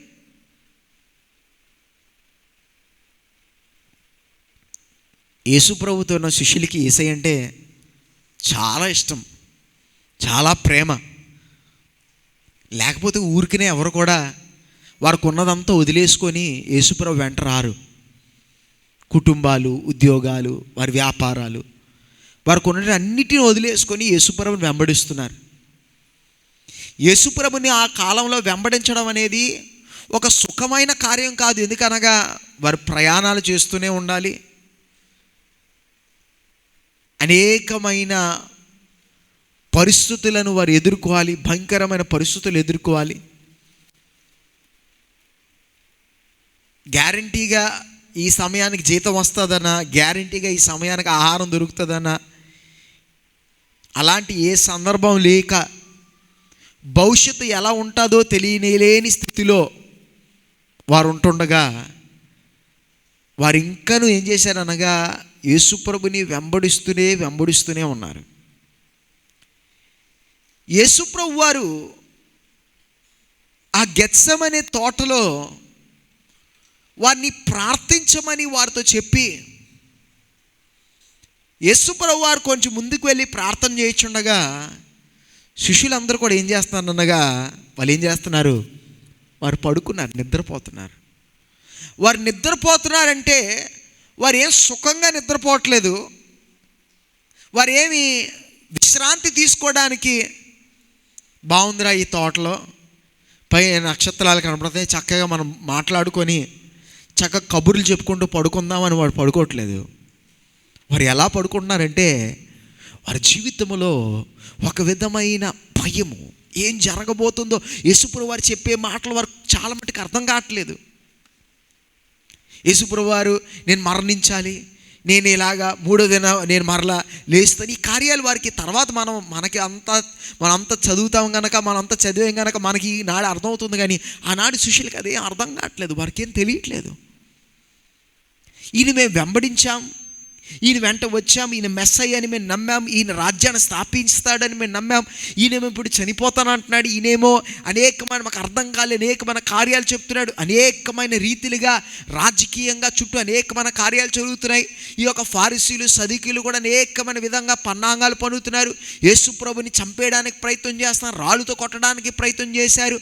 యేసు ప్రభుతో ఉన్న శిష్యులకి యేసయ్య అంటే చాలా ఇష్టం, చాలా ప్రేమ. లేకపోతే ఊరికనే ఎవరు కూడా వారికి ఉన్నదంతా వదిలేసుకొని యేసుప్రభు వెంట రారు. కుటుంబాలు, ఉద్యోగాలు, వారి వ్యాపారాలు, వారికి ఉన్న అన్నిటిని వదిలేసుకొని యేసుప్రభుని వెంబడిస్తున్నారు. యేసుప్రభుని ఆ కాలంలో వెంబడించడం అనేది ఒక సుఖమైన కార్యం కాదు. ఎందుకనగా వారు ప్రయాణాలు చేస్తూనే ఉండాలి, అనేకమైన పరిస్థితులను వారు ఎదుర్కోవాలి, భయంకరమైన పరిస్థితులు ఎదుర్కోవాలి. గ్యారంటీగా ఈ సమయానికి జీతం వస్తుందన్నా, గ్యారంటీగా ఈ సమయానికి ఆహారం దొరుకుతుందన్నా అలాంటి ఏ సందర్భం లేక భవిష్యత్తు ఎలా ఉంటుందో తెలియలేని స్థితిలో వారు ఉంటుండగా వారు ఇంకనూ ఏం చేశారనగా యేసుప్రభుని వెంబడిస్తూనే ఉన్నారు. యేసుప్రభు వారు ఆ గెత్సెమనే తోటలో వారిని ప్రార్థించమని వారితో చెప్పి యేసుప్రభు వారు కొంచెం ముందుకు వెళ్ళి ప్రార్థన చేయించుండగా శిష్యులందరూ కూడా ఏం చేస్తున్నారనగా వాళ్ళు ఏం చేస్తున్నారు, వారు పడుకున్నారు, నిద్రపోతున్నారు. వారు నిద్రపోతున్నారంటే వారు ఏం సుఖంగా నిద్రపోవట్లేదు, వారు ఏమి విశ్రాంతి తీసుకోవడానికి బాగుందిరా ఈ తోటలో పై నక్షత్రాలు కనపడతాయి, చక్కగా మనం మాట్లాడుకొని చక్కగా కబుర్లు చెప్పుకుంటూ పడుకుందామని వాడు పడుకోవట్లేదు. వారు ఎలా పడుకుంటున్నారంటే వారి జీవితంలో ఒక విధమైన భయము, ఏం జరగబోతుందో యేసుప్రభు వారు చెప్పే మాటలు వారికి చాలా మటుకు అర్థం కావట్లేదు. యేసుప్రభు వారు నేను మరణించాలి, నేను ఇలాగా మూడో దిన నేను మరలా లేస్తాను, ఈ కార్యాలు వారికి తర్వాత మనంతా చదువుతాం కనుక, మనంతా చదివాం కనుక మనకి ఈనాడు అర్థమవుతుంది. కానీ ఆనాడు శిష్యులకి అదేం అర్థం కావట్లేదు, వారికి ఏం తెలియట్లేదు. ఈయన మేము వెంబడించాం, ఈయన వెంట వచ్చాం, ఈయన మెస్సయ్య అని మేము నమ్మాం, ఈయన రాజ్యాన్ని స్థాపించుతాడని మేము నమ్మాం, ఈయనేమో ఇప్పుడు చనిపోతానంటున్నాడు, ఈయనేమో అనేకమైన మాకు అర్థం కాలే అనేకమైన కార్యాలు చెప్తున్నాడు, అనేకమైన రీతిలుగా రాజకీయంగా చుట్టూ అనేకమైన కార్యాలు జరుగుతున్నాయి. ఈ యొక్క ఫారిసీలు సదుకీలు కూడా అనేకమైన విధంగా పన్నాంగాలు పన్నుతున్నారు, యేసు ప్రభుని చంపేయడానికి ప్రయత్నం చేస్తున్నారు, రాళ్ళతో కొట్టడానికి ప్రయత్నం చేశారు.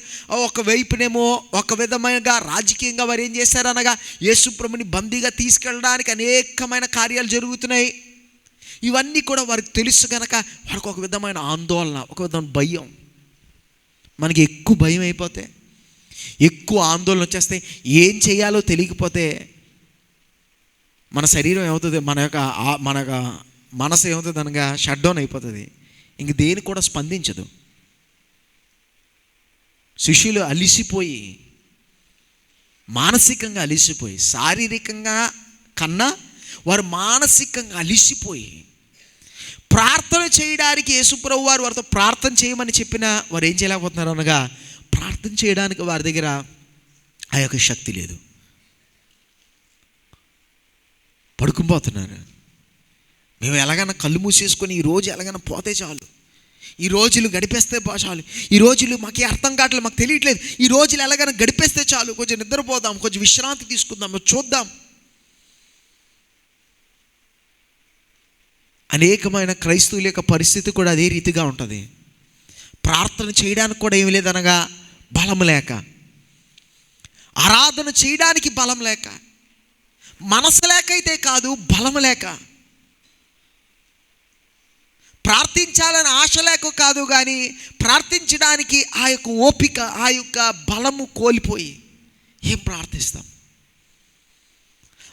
ఒకవైపునేమో ఒక విధమైనగా రాజకీయంగా వారు ఏం చేశారు అనగా యేసు ప్రభుని బందీగా తీసుకెళ్ళడానికి అనేకమైన కార్యాలు జరుగుతున్నాయి. ఇవన్నీ కూడా వారికి తెలుసు కనుక వారికి ఒక విధమైన ఆందోళన, ఒక విధమైన భయం. మనకి ఎక్కువ భయం అయిపోతే, ఎక్కువ ఆందోళన వచ్చేస్తే, ఏం చేయాలో తెలియకపోతే మన శరీరం ఏమవుతుంది, మన మనసు ఏమవుతుంది అనగా షట్ డౌన్ అయిపోతుంది, ఇంక దేనికి కూడా స్పందించదు. శిష్యులు అలిసిపోయి, మానసికంగా అలిసిపోయి, శారీరకంగా కన్నా వారు మానసికంగా అలిసిపోయి ప్రార్థన చేయడానికి యేసుప్రభు వారు వారితో ప్రార్థన చేయమని చెప్పినా వారు ఏం చేయలేకపోతున్నారు అనగా ప్రార్థన చేయడానికి వారి దగ్గర ఆ యొక్క శక్తి లేదు, పడుకుపోతున్నారు. మేము ఎలాగైనా కళ్ళు మూసేసుకొని ఈ రోజు ఎలాగైనా పోతే చాలు, ఈ రోజులు గడిపేస్తే చాలు, ఈ రోజులు మాకే అర్థం కావట్లేదు, మాకు తెలియట్లేదు, ఈ రోజులు ఎలాగైనా గడిపేస్తే చాలు, కొంచెం నిద్రపోదాం, కొంచెం విశ్రాంతి తీసుకుందాం, చూద్దాం. అనేకమైన క్రైస్తవుల యొక్క పరిస్థితి కూడా అదే రీతిగా ఉంటుంది. ప్రార్థన చేయడానికి కూడా ఏమి లేదనగా బలం లేక, ఆరాధన చేయడానికి బలం లేక, మనసు లేక అయితే కాదు, బలం లేక, ప్రార్థించాలని ఆశ లేక కాదు, కానీ ప్రార్థించడానికి ఆ యొక్క ఓపిక, ఆ యొక్క బలము కోల్పోయి ఏం ప్రార్థిస్తాం.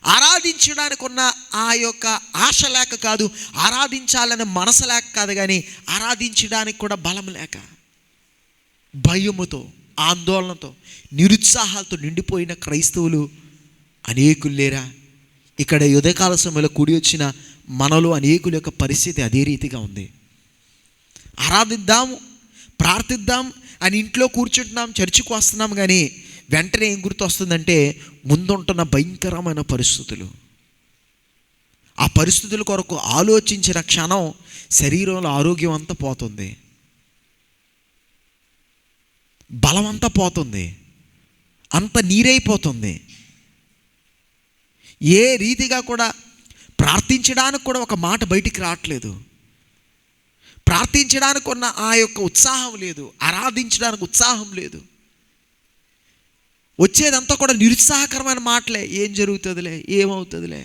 ఆరాధించడానికి ఉన్న ఆ యొక్క ఆశ లేక కాదు, ఆరాధించాలనే మనసు లేక కాదు, కానీ ఆరాధించడానికి కూడా బలం లేక, భయముతో, ఆందోళనతో, నిరుత్సాహాలతో నిండిపోయిన క్రైస్తవులు అనేకులు లేరా? ఇక్కడ ఉదయకాల సమయంలో కూడి వచ్చిన మనలో అనేకుల యొక్క పరిస్థితి అదే రీతిగా ఉంది. ఆరాధిద్దాము, ప్రార్థిద్దాం అని ఇంట్లో కూర్చుంటున్నాం, చర్చికి వస్తున్నాం, కానీ వెంటనే ఏం గుర్తు వస్తుందంటే ముందుంటున్న భయంకరమైన పరిస్థితులు. ఆ పరిస్థితుల కొరకు ఆలోచించిన క్షణం శరీరంలో ఆరోగ్యం అంతా పోతుంది, బలం అంతా పోతుంది, అంత నీరైపోతుంది. ఏ రీతిగా కూడా ప్రార్థించడానికి కూడా ఒక మాట బయటికి రావట్లేదు. ప్రార్థించడానికి ఉన్న ఆ యొక్క ఉత్సాహం లేదు, ఆరాధించడానికి ఉత్సాహం లేదు. వచ్చేదంతా కూడా నిరుత్సాహకరమైన మాటలే. ఏం జరుగుతుందిలే, ఏమవుతుందిలే.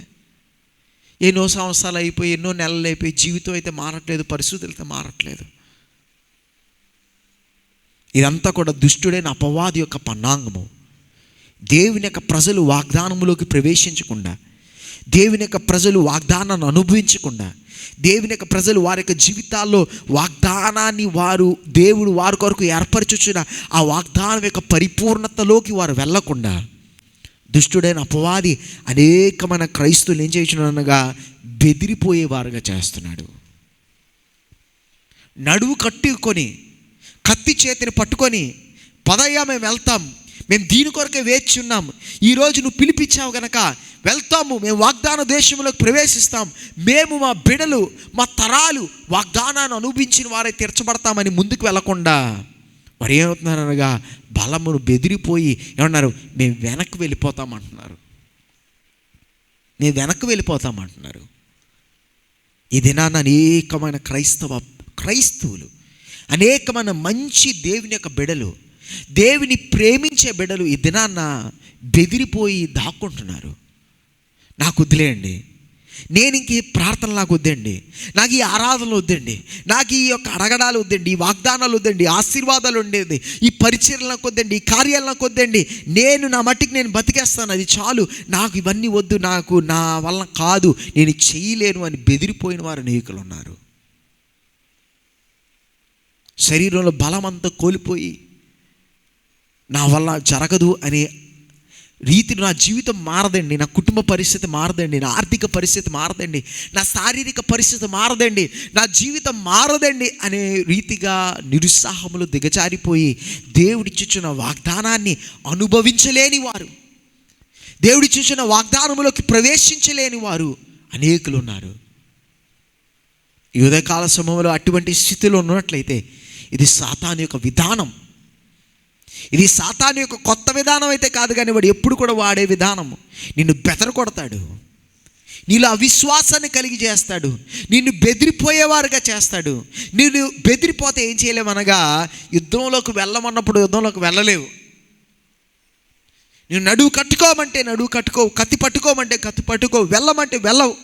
ఎన్నో సంవత్సరాలు అయిపోయి, ఎన్నో నెలలు అయిపోయి, జీవితం అయితే మారట్లేదు, పరిస్థితులు అయితే మారట్లేదు. ఇదంతా కూడా దుష్టుడైన అపవాది యొక్క పన్నాంగము. దేవుని యొక్క ప్రజలు వాగ్దానంలోకి ప్రవేశించకుండా, దేవుని యొక్క ప్రజలు వాగ్దానాన్ని అనుభవించకుండా, దేవుని యొక్క ప్రజలు వారి యొక్క జీవితాల్లో వాగ్దానాన్ని దేవుడు వారి కొరకు ఏర్పరచుచున్న ఆ వాగ్దానం యొక్క పరిపూర్ణతలోకి వారు వెళ్ళకుండా, దుష్టుడైన అపవాది అనేకమైన క్రైస్తవులు ఏం చేయుచున్నాడనగా బెదిరిపోయేవారుగా చేస్తున్నాడు. నడువు కట్టుకొని, కత్తి చేతిని పట్టుకొని, పదయ్యా మేము వెళ్తాం, మేము దీని కొరకే వేచి ఉన్నాం, ఈరోజు నువ్వు పిలిపించావు గనక వెళ్తాము, మేము వాగ్దాన దేశంలోకి ప్రవేశిస్తాం, మేము మా బిడలు మా తరాలు వాగ్దానాన్ని అనుభవించిన వారే తీర్చబడతామని ముందుకు వెళ్లకుండా వారు ఏమవుతున్నారనగా బలమును బెదిరిపోయి ఏమన్నారు, మేము వెనక్కి వెళ్ళిపోతామంటున్నారు. మేము వెనక్కి వెళ్ళిపోతామంటున్నారు. ఈ దినాన అనేకమైన క్రైస్తవులు, అనేకమైన మంచి దేవుని యొక్క బిడలు, దేవుని ప్రేమించే బిడలు ఈ దినాన్న బెదిరిపోయి దాక్కుంటున్నారు. నాకు వద్దులేండి, నేను ఇంక ఈ ప్రార్థన నాకు వద్దండి, నాకు ఈ ఆరాధనలు వద్దండి, నాకు ఈ యొక్క అడగడాలు వద్దండి, ఈ వాగ్దానాలు వద్దండి, ఆశీర్వాదాలు ఉండేది, ఈ పరిచర్యలు నాకు వద్దండి, ఈ కార్యాలు నాకు వద్దండి, నేను నా మట్టికి నేను బతికేస్తాను, అది చాలు, నాకు ఇవన్నీ వద్దు, నాకు నా వల్ల కాదు, నేను చేయలేను అని బెదిరిపోయిన వారు అనేకులు ఉన్నారు. శరీరంలో బలం అంతా కోల్పోయి నా వల్ల జరగదు అనే రీతిలో నా జీవితం మారదండి, నా కుటుంబ పరిస్థితి మారదండి, నా ఆర్థిక పరిస్థితి మారదండి, నా శారీరక పరిస్థితి మారదండి, నా జీవితం మారదండి అనే రీతిగా నిరుత్సాహములు దిగజారిపోయి దేవుడిచ్చుచున్న వాగ్దానాన్ని అనుభవించలేని వారు, దేవుడిచ్చుచున్న వాగ్దానములోకి ప్రవేశించలేని వారు అనేకులు ఉన్నారు. ఈ ఉదయకాల సమయంలో అటువంటి స్థితిలో ఉన్నట్లయితే ఇది సాతాను యొక్క విధానం. ఇది సాతాను యొక్క కొత్త విధానం అయితే కాదు, కానీ వాడు ఎప్పుడు కూడా వాడే విధానము. నిన్ను బెదర కొడతాడు, నీలో అవిశ్వాసాన్ని కలిగి చేస్తాడు, నిన్ను బెదిరిపోయేవారుగా చేస్తాడు. నిన్ను బెదిరిపోతే ఏం చేయలేమనగా యుద్ధంలోకి వెళ్ళమన్నప్పుడు యుద్ధంలోకి వెళ్ళలేవు. నేను నడువు కట్టుకోమంటే నడువు కట్టుకోవు, కత్తి పట్టుకోమంటే కత్తి పట్టుకోవు, వెళ్ళమంటే వెళ్ళవు,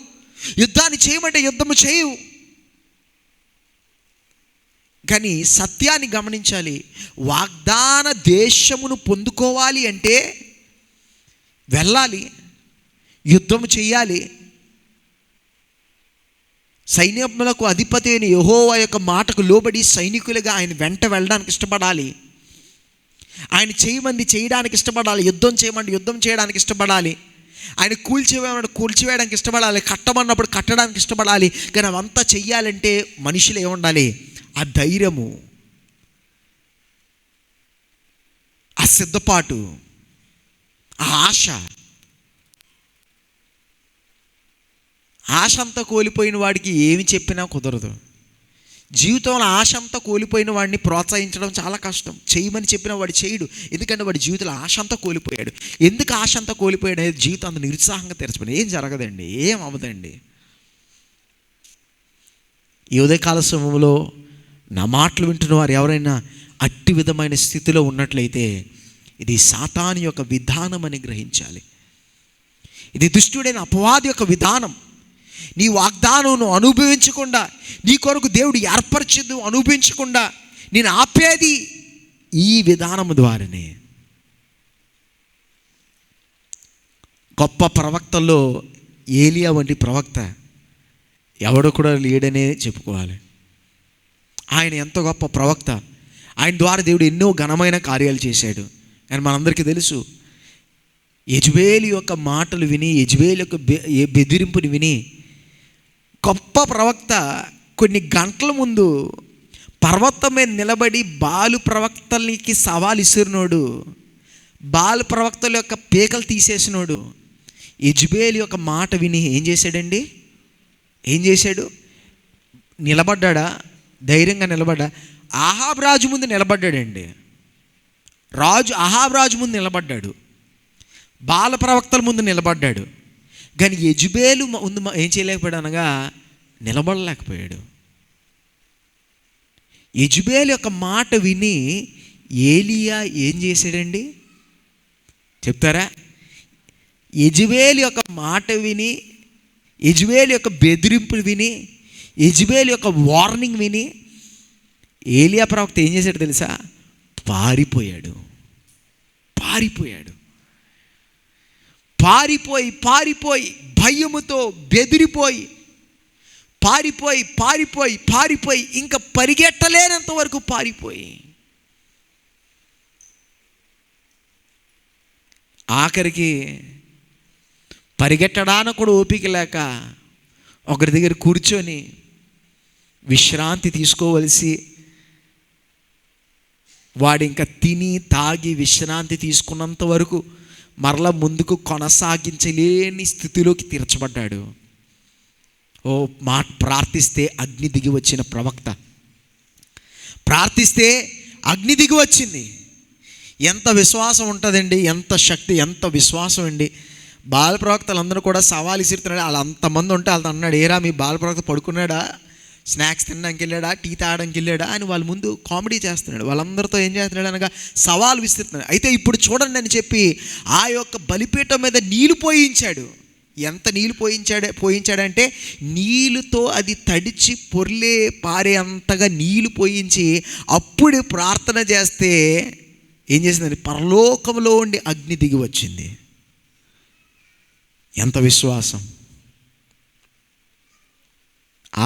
యుద్ధాన్ని చేయమంటే యుద్ధము చేయవు. కానీ సత్యాన్ని గమనించాలి. వాగ్దాన దేశమును పొందుకోవాలి అంటే వెళ్ళాలి, యుద్ధము చేయాలి. సైన్యములకు అధిపతి అయిన యెహోవా యొక్క మాటకు లోబడి సైనికులుగా ఆయన వెంట వెళ్ళడానికి ఇష్టపడాలి. ఆయన చేయమంది చేయడానికి ఇష్టపడాలి, యుద్ధం చేయమంటే యుద్ధం చేయడానికి ఇష్టపడాలి, ఆయన కూల్చివేయమన్నప్పుడు కూల్చివేయడానికి ఇష్టపడాలి, కట్టమన్నప్పుడు కట్టడానికి ఇష్టపడాలి. కానీ అవంతా చెయ్యాలంటే మనుషులు ఏముండాలి? ఆ ధైర్యము, ఆ సిద్ధపాటు, ఆ ఆశ. ఆశ అంతా కోల్పోయిన వాడికి ఏమి చెప్పినా కుదరదు. జీవితంలో ఆశ అంతా కోల్పోయిన వాడిని ప్రోత్సహించడం చాలా కష్టం. చేయమని చెప్పిన వాడు చేయడు, ఎందుకంటే వాడి జీవితంలో ఆశ అంతా కోల్పోయాడు. ఎందుకు ఆశ అంతా కోల్పోయాడు అనేది జీవితం అంత నిరుత్సాహంగా తెరచిపోయింది. ఏం జరగదండి, ఏం అవ్వదండి. ఈ ఉదయకాల సమయంలో నా మాటలు వింటున్న వారు ఎవరైనా అట్టి విధమైన స్థితిలో ఉన్నట్లయితే ఇది సాతాను యొక్క విధానం అని గ్రహించాలి. ఇది దుష్టుడైన అపవాది యొక్క విధానం. నీ వాగ్దానం అనుభవించకుండా, నీ కొరకు దేవుడు ఏర్పరిచింది అనుభవించకుండా నేను ఆపేది ఈ విధానము ద్వారానే. గొప్ప ప్రవక్తల్లో ఏలియా వంటి ప్రవక్త ఎవడు కూడా లేడనే చెప్పుకోవాలి. ఆయన ఎంత గొప్ప ప్రవక్త, ఆయన ద్వారా దేవుడు ఎన్నో ఘనమైన కార్యాలు చేశాడు. కానీ మనందరికీ తెలుసు, యెజబేలు యొక్క మాటలు విని, యెజబేలు యొక్క బెదిరింపుని విని గొప్ప ప్రవక్త కొన్ని గంటల ముందు పర్వతం మీద నిలబడి బాలు ప్రవక్తలకి సవాలు ఇసిరినోడు, బాలు ప్రవక్తల యొక్క పీకలు తీసేసినోడు యెజబేలు యొక్క మాట విని ఏం చేశాడండి? ఏం చేశాడు? నిలబడ్డా? ధైర్యంగా నిలబడ్డా? అహాబు రాజు ముందు నిలబడ్డాడండి. అహాబు రాజు ముందు నిలబడ్డాడు, బాల ప్రవక్తల ముందు నిలబడ్డాడు. కానీ యెజబేలు ముందు ఏం చేయలేకపోయాడు అనగా నిలబడలేకపోయాడు. యెజబేలు యొక్క మాట విని ఏలియా ఏం చేశాడండి చెప్తారా? యెజబేలు యొక్క మాట విని, యెజబేలు యొక్క బెదిరింపులు విని, యెజబేలు యొక్క వార్నింగ్ విని ఏలియా ప్రవక్త ఏం చేశాడు తెలుసా? పారిపోయాడు. పారిపోయి భయముతో బెదిరిపోయి పారిపోయి ఇంకా పరిగెట్టలేనంత వరకు పారిపోయి ఆఖరికి పరిగెట్టడానికి కూడా ఓపిక లేక ఒకరి దగ్గర కూర్చొని విశ్రాంతి తీసుకోవలసి, వాడు ఇంకా తిని తాగి విశ్రాంతి తీసుకున్నంత వరకు మరలా ముందుకు కొనసాగించలేని స్థితిలోకి తీర్చబడ్డాడు. ప్రార్థిస్తే అగ్ని దిగి వచ్చిన ప్రవక్త, ప్రార్థిస్తే అగ్ని దిగి వచ్చింది. ఎంత విశ్వాసం ఉంటుందండి, ఎంత శక్తి, ఎంత విశ్వాసం అండి. బాల ప్రవక్తలందరూ కూడా సవాలు ఇస్తున్నాడు. వాళ్ళు అంతమంది ఉంటే వాళ్ళతో అన్నాడు, ఏరా మీ బాల ప్రవక్త పడుకున్నాడా, స్నాక్స్ తినడానికి వెళ్ళాడా, టీ తాగడానికి వెళ్ళాడా అని వాళ్ళ ముందు కామెడీ చేస్తున్నాడు. వాళ్ళందరితో ఏం చేస్తున్నాడు అనగా సవాలు విస్తున్నాడు. అయితే ఇప్పుడు చూడండి అని చెప్పి ఆ యొక్క బలిపీఠం మీద నీళ్లు పోయించాడు. ఎంత నీళ్ళు పోయించాడంటే నీళ్ళతో అది తడిచి పొర్లే పారే అంతగా నీళ్ళు పోయించి అప్పుడు ప్రార్థన చేస్తే ఏం చేసిందండి? పరలోకంలో ఉండి అగ్ని దిగి వచ్చింది. ఎంత విశ్వాసం!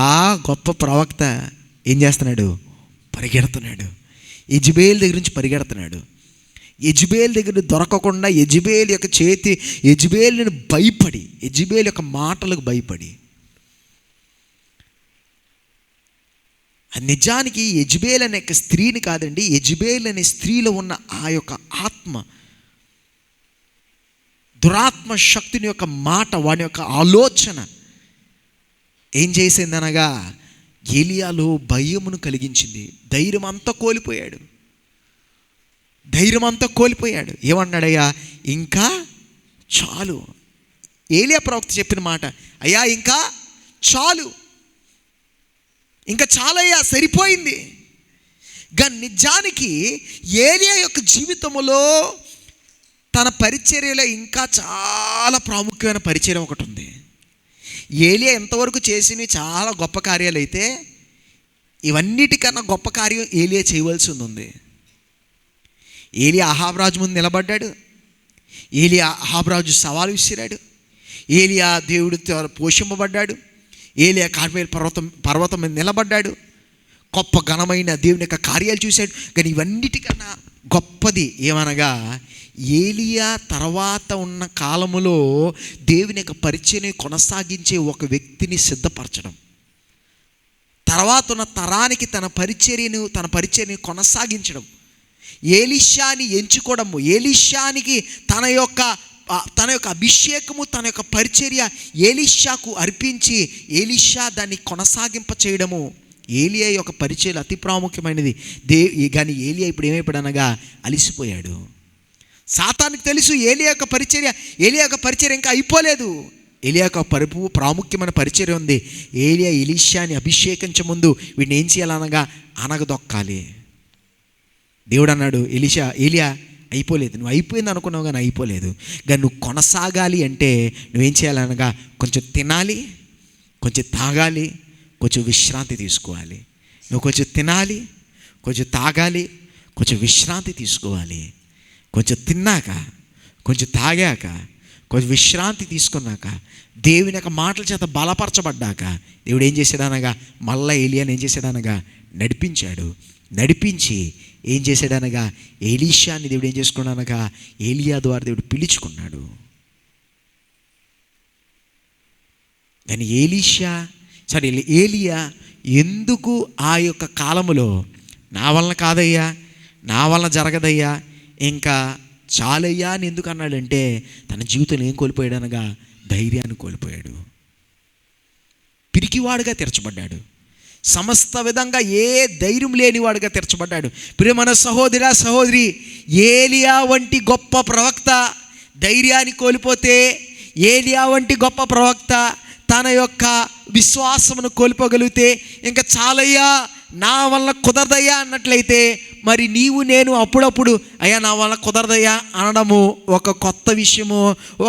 ఆ గొప్ప ప్రవక్త ఏం చేస్తున్నాడు? పరిగెడుతున్నాడు. యెజబేలు దగ్గర నుంచి పరిగెడుతున్నాడు. యెజబేలు దగ్గర దొరకకుండా యెజబేలు యొక్క యెజబేలుని భయపడి, యెజబేలు యొక్క మాటలకు భయపడి, నిజానికి యెజబేలు అనే యొక్క స్త్రీని కాదండి, యెజబేలు అనే స్త్రీలో ఉన్న ఆ యొక్క ఆత్మ, దురాత్మ శక్తిని యొక్క మాట, వాడి యొక్క ఆలోచన ఏం చేసిందనగా ఏలియాలో భయమును కలిగించింది. ధైర్యం అంతా కోల్పోయాడు. ఏమన్నాడయ్యా? ఇంకా చాలు. ఏలియా ప్రవక్త చెప్పిన మాట, అయ్యా ఇంకా చాలు, ఇంకా చాలయ్యా, సరిపోయింది. కానీ నిజానికి ఏలియా యొక్క జీవితంలో తన పరిచర్యలో ఇంకా చాలా ప్రాముఖ్యమైన పరిచర్య ఒకటి ఉంది. ఏలియా ఎంతవరకు చేసినవి చాలా గొప్ప కార్యాలు అయితే, ఇవన్నిటికన్నా గొప్ప కార్యం ఏలియా చేయవలసి ఉంది. ఏలియా అహాబు రాజు ముందు నిలబడ్డాడు. ఏలియా అహాబు రాజు సవాలు విసిరాడు. ఏలియా దేవుడితో పోషింపబడ్డాడు. ఏలియా కార్మెలు పర్వతం మీద నిలబడ్డాడు. గొప్ప ఘనమైన దేవుని యొక్క కార్యాలు చూశాడు. కానీ ఇవన్నిటికన్నా గొప్పది ఏమనగా ఏలియా తర్వాత ఉన్న కాలములో దేవుని యొక్క పరిచర్యని కొనసాగించే ఒక వ్యక్తిని సిద్ధపరచడం, తర్వాత ఉన్న తరానికి తన పరిచర్యని కొనసాగించడం, ఎలీషాని ఎంచుకోవడము, ఎలీషానికి తన యొక్క అభిషేకము, తన యొక్క పరిచర్య ఎలీషాకు అర్పించి ఎలీషా దాన్ని కొనసాగింప చేయడము ఏలియా యొక్క పరిచర్య అతి ప్రాముఖ్యమైనది. కానీ ఏలియా ఇప్పుడు ఏమైపోయాడనగా అలిసిపోయాడు. సాతానికి తెలుసు ఏలియా యొక్క పరిచర్య ఇంకా అయిపోలేదు. ఏలియా యొక్క ప్రాముఖ్యమైన పరిచర్య ఉంది. ఏలియా ఎలీషాని అభిషేకించే ముందు వీడిని ఏం చేయాలనగా అనగదొక్కాలి. దేవుడు అన్నాడు, ఏలియా అయిపోలేదు, నువ్వు అయిపోయింది అనుకున్నావు కానీ అయిపోలేదు. కానీ నువ్వు కొనసాగాలి అంటే నువ్వేం చేయాలనగా కొంచెం తినాలి, కొంచెం తాగాలి, కొంచెం విశ్రాంతి తీసుకోవాలి. నువ్వు కొంచెం తినాలి, కొంచెం తాగాలి, కొంచెం విశ్రాంతి తీసుకోవాలి. కొంచెం తిన్నాక, కొంచెం తాగాక, కొంచెం విశ్రాంతి తీసుకున్నాక, దేవుని యొక్క మాటల చేత బలపరచబడ్డాక దేవుడు ఏం చేశాడనగా మళ్ళా ఏలియాని ఏం చేశాడనగా నడిపించి ఏం చేశాడనగా ఎలీషాని దేవుడు ఏం చేసుకున్నానగా ఏలియా ద్వారా దేవుడు పిలుచుకున్నాడు. కానీ ఏలియా ఎందుకు ఆ యొక్క కాలములో నా వలన కాదయ్యా, నా వలన జరగదయ్యా, ఇంకా చాలయ్యా అని ఎందుకు అన్నాడంటే తన జీవితంలో ఏం కోల్పోయాడు అనగా ధైర్యాన్ని కోల్పోయాడు. పిరికివాడుగా తీర్చబడ్డాడు. సమస్త విధంగా ఏ ధైర్యం లేనివాడుగా తీర్చబడ్డాడు. ప్రియమైన సహోదరి, ఏలియా వంటి గొప్ప ప్రవక్త ధైర్యాన్ని కోల్పోతే ఏలియా వంటి గొప్ప ప్రవక్త తన యొక్క విశ్వాసమును కోల్పోగలిగితే ఇంకా చాలయ్యా, నా వల్ల కుదరదయ్యా అన్నట్లయితే, మరి నీవు నేను అప్పుడప్పుడు అయ్యా నా వల్ల కుదరదయ్యా అనడము ఒక కొత్త విషయము,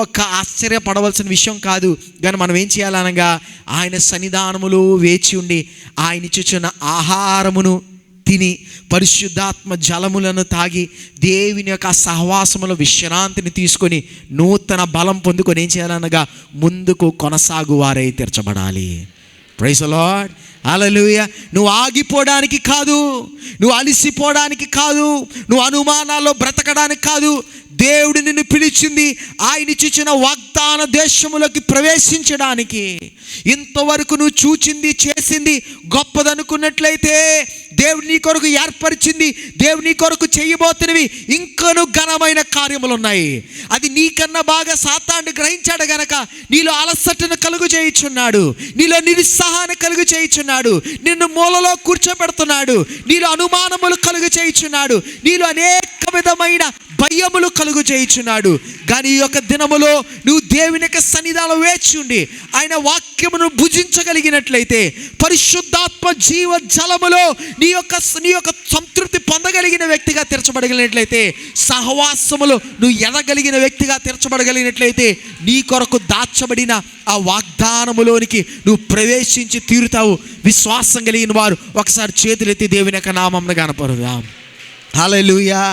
ఒక ఆశ్చర్యపడవలసిన విషయం కాదు. కానీ మనం ఏం చేయాలనగా ఆయన సన్నిధానములో వేచి ఉండి ఆయన ఇచ్చిన ఆహారమును తిని పరిశుద్ధాత్మ జలములను తాగి దేవుని యొక్క సహవాసములో విశ్రాంతిని తీసుకొని నూతన బలం పొందుకొని ఏం చేయాలనగా ముందుకు కొనసాగువారై తీర్చబడాలి. ప్రైజ్ ది లార్డ్, హల్లెలూయా. నువ్వు ఆగిపోవడానికి కాదు, నువ్వు అలిసిపోవడానికి కాదు, నువ్వు అనుమానాల్లో బ్రతకడానికి కాదు. దేవుడు నిన్ను పిలిచింది ఆయన ఇచ్చిన వాగ్దాన దేశములోకి ప్రవేశించడానికి. ఇంతవరకు నువ్వు చూచింది చేసింది గొప్పదనుకున్నట్లయితే దేవుడు నీ కొరకు ఏర్పరిచింది, దేవుడు నీ కొరకు చేయబోతున్నవి ఇంకను ఘనమైన కార్యములు ఉన్నాయి. అది నీకన్నా బాగా సాతాను గ్రహించాడు గనక నీలో అలసటను కలుగు చేయుచున్నాడు, నీలో నిరుత్సాహాన్ని కలుగు చేయుచున్నాడు, నిన్ను మూలలో కూర్చోబెడుతున్నాడు, నీలో అనుమానములు కలుగు చేయుచున్నాడు, నీలో అనేక విధమైన భయములు కలుగు చేయుచున్నాడు. కానీ ఈ యొక్క దినములో నువ్వు దేవుని యొక్క సన్నిధానంలో వేచి ఉండి ఆయన వాక్యమును భుజించగలిగినట్లయితే, పరిశుద్ధాత్మ జీవ జలములో నీ యొక్క సంతృప్తి పొందగలిగిన వ్యక్తిగా తీర్చబడగలిగినట్లయితే, సహవాసములో నువ్వు ఎదగలిగిన వ్యక్తిగా తీర్చబడగలిగినట్లయితే, నీ కొరకు దాచబడిన ఆ వాగ్దానములోనికి నువ్వు ప్రవేశించి తీరుతావు. విశ్వాసం కలిగిన వారు ఒకసారి చేతులెత్తి దేవుని యొక్క నామమును కనపరుదాం. హల్లెలూయా,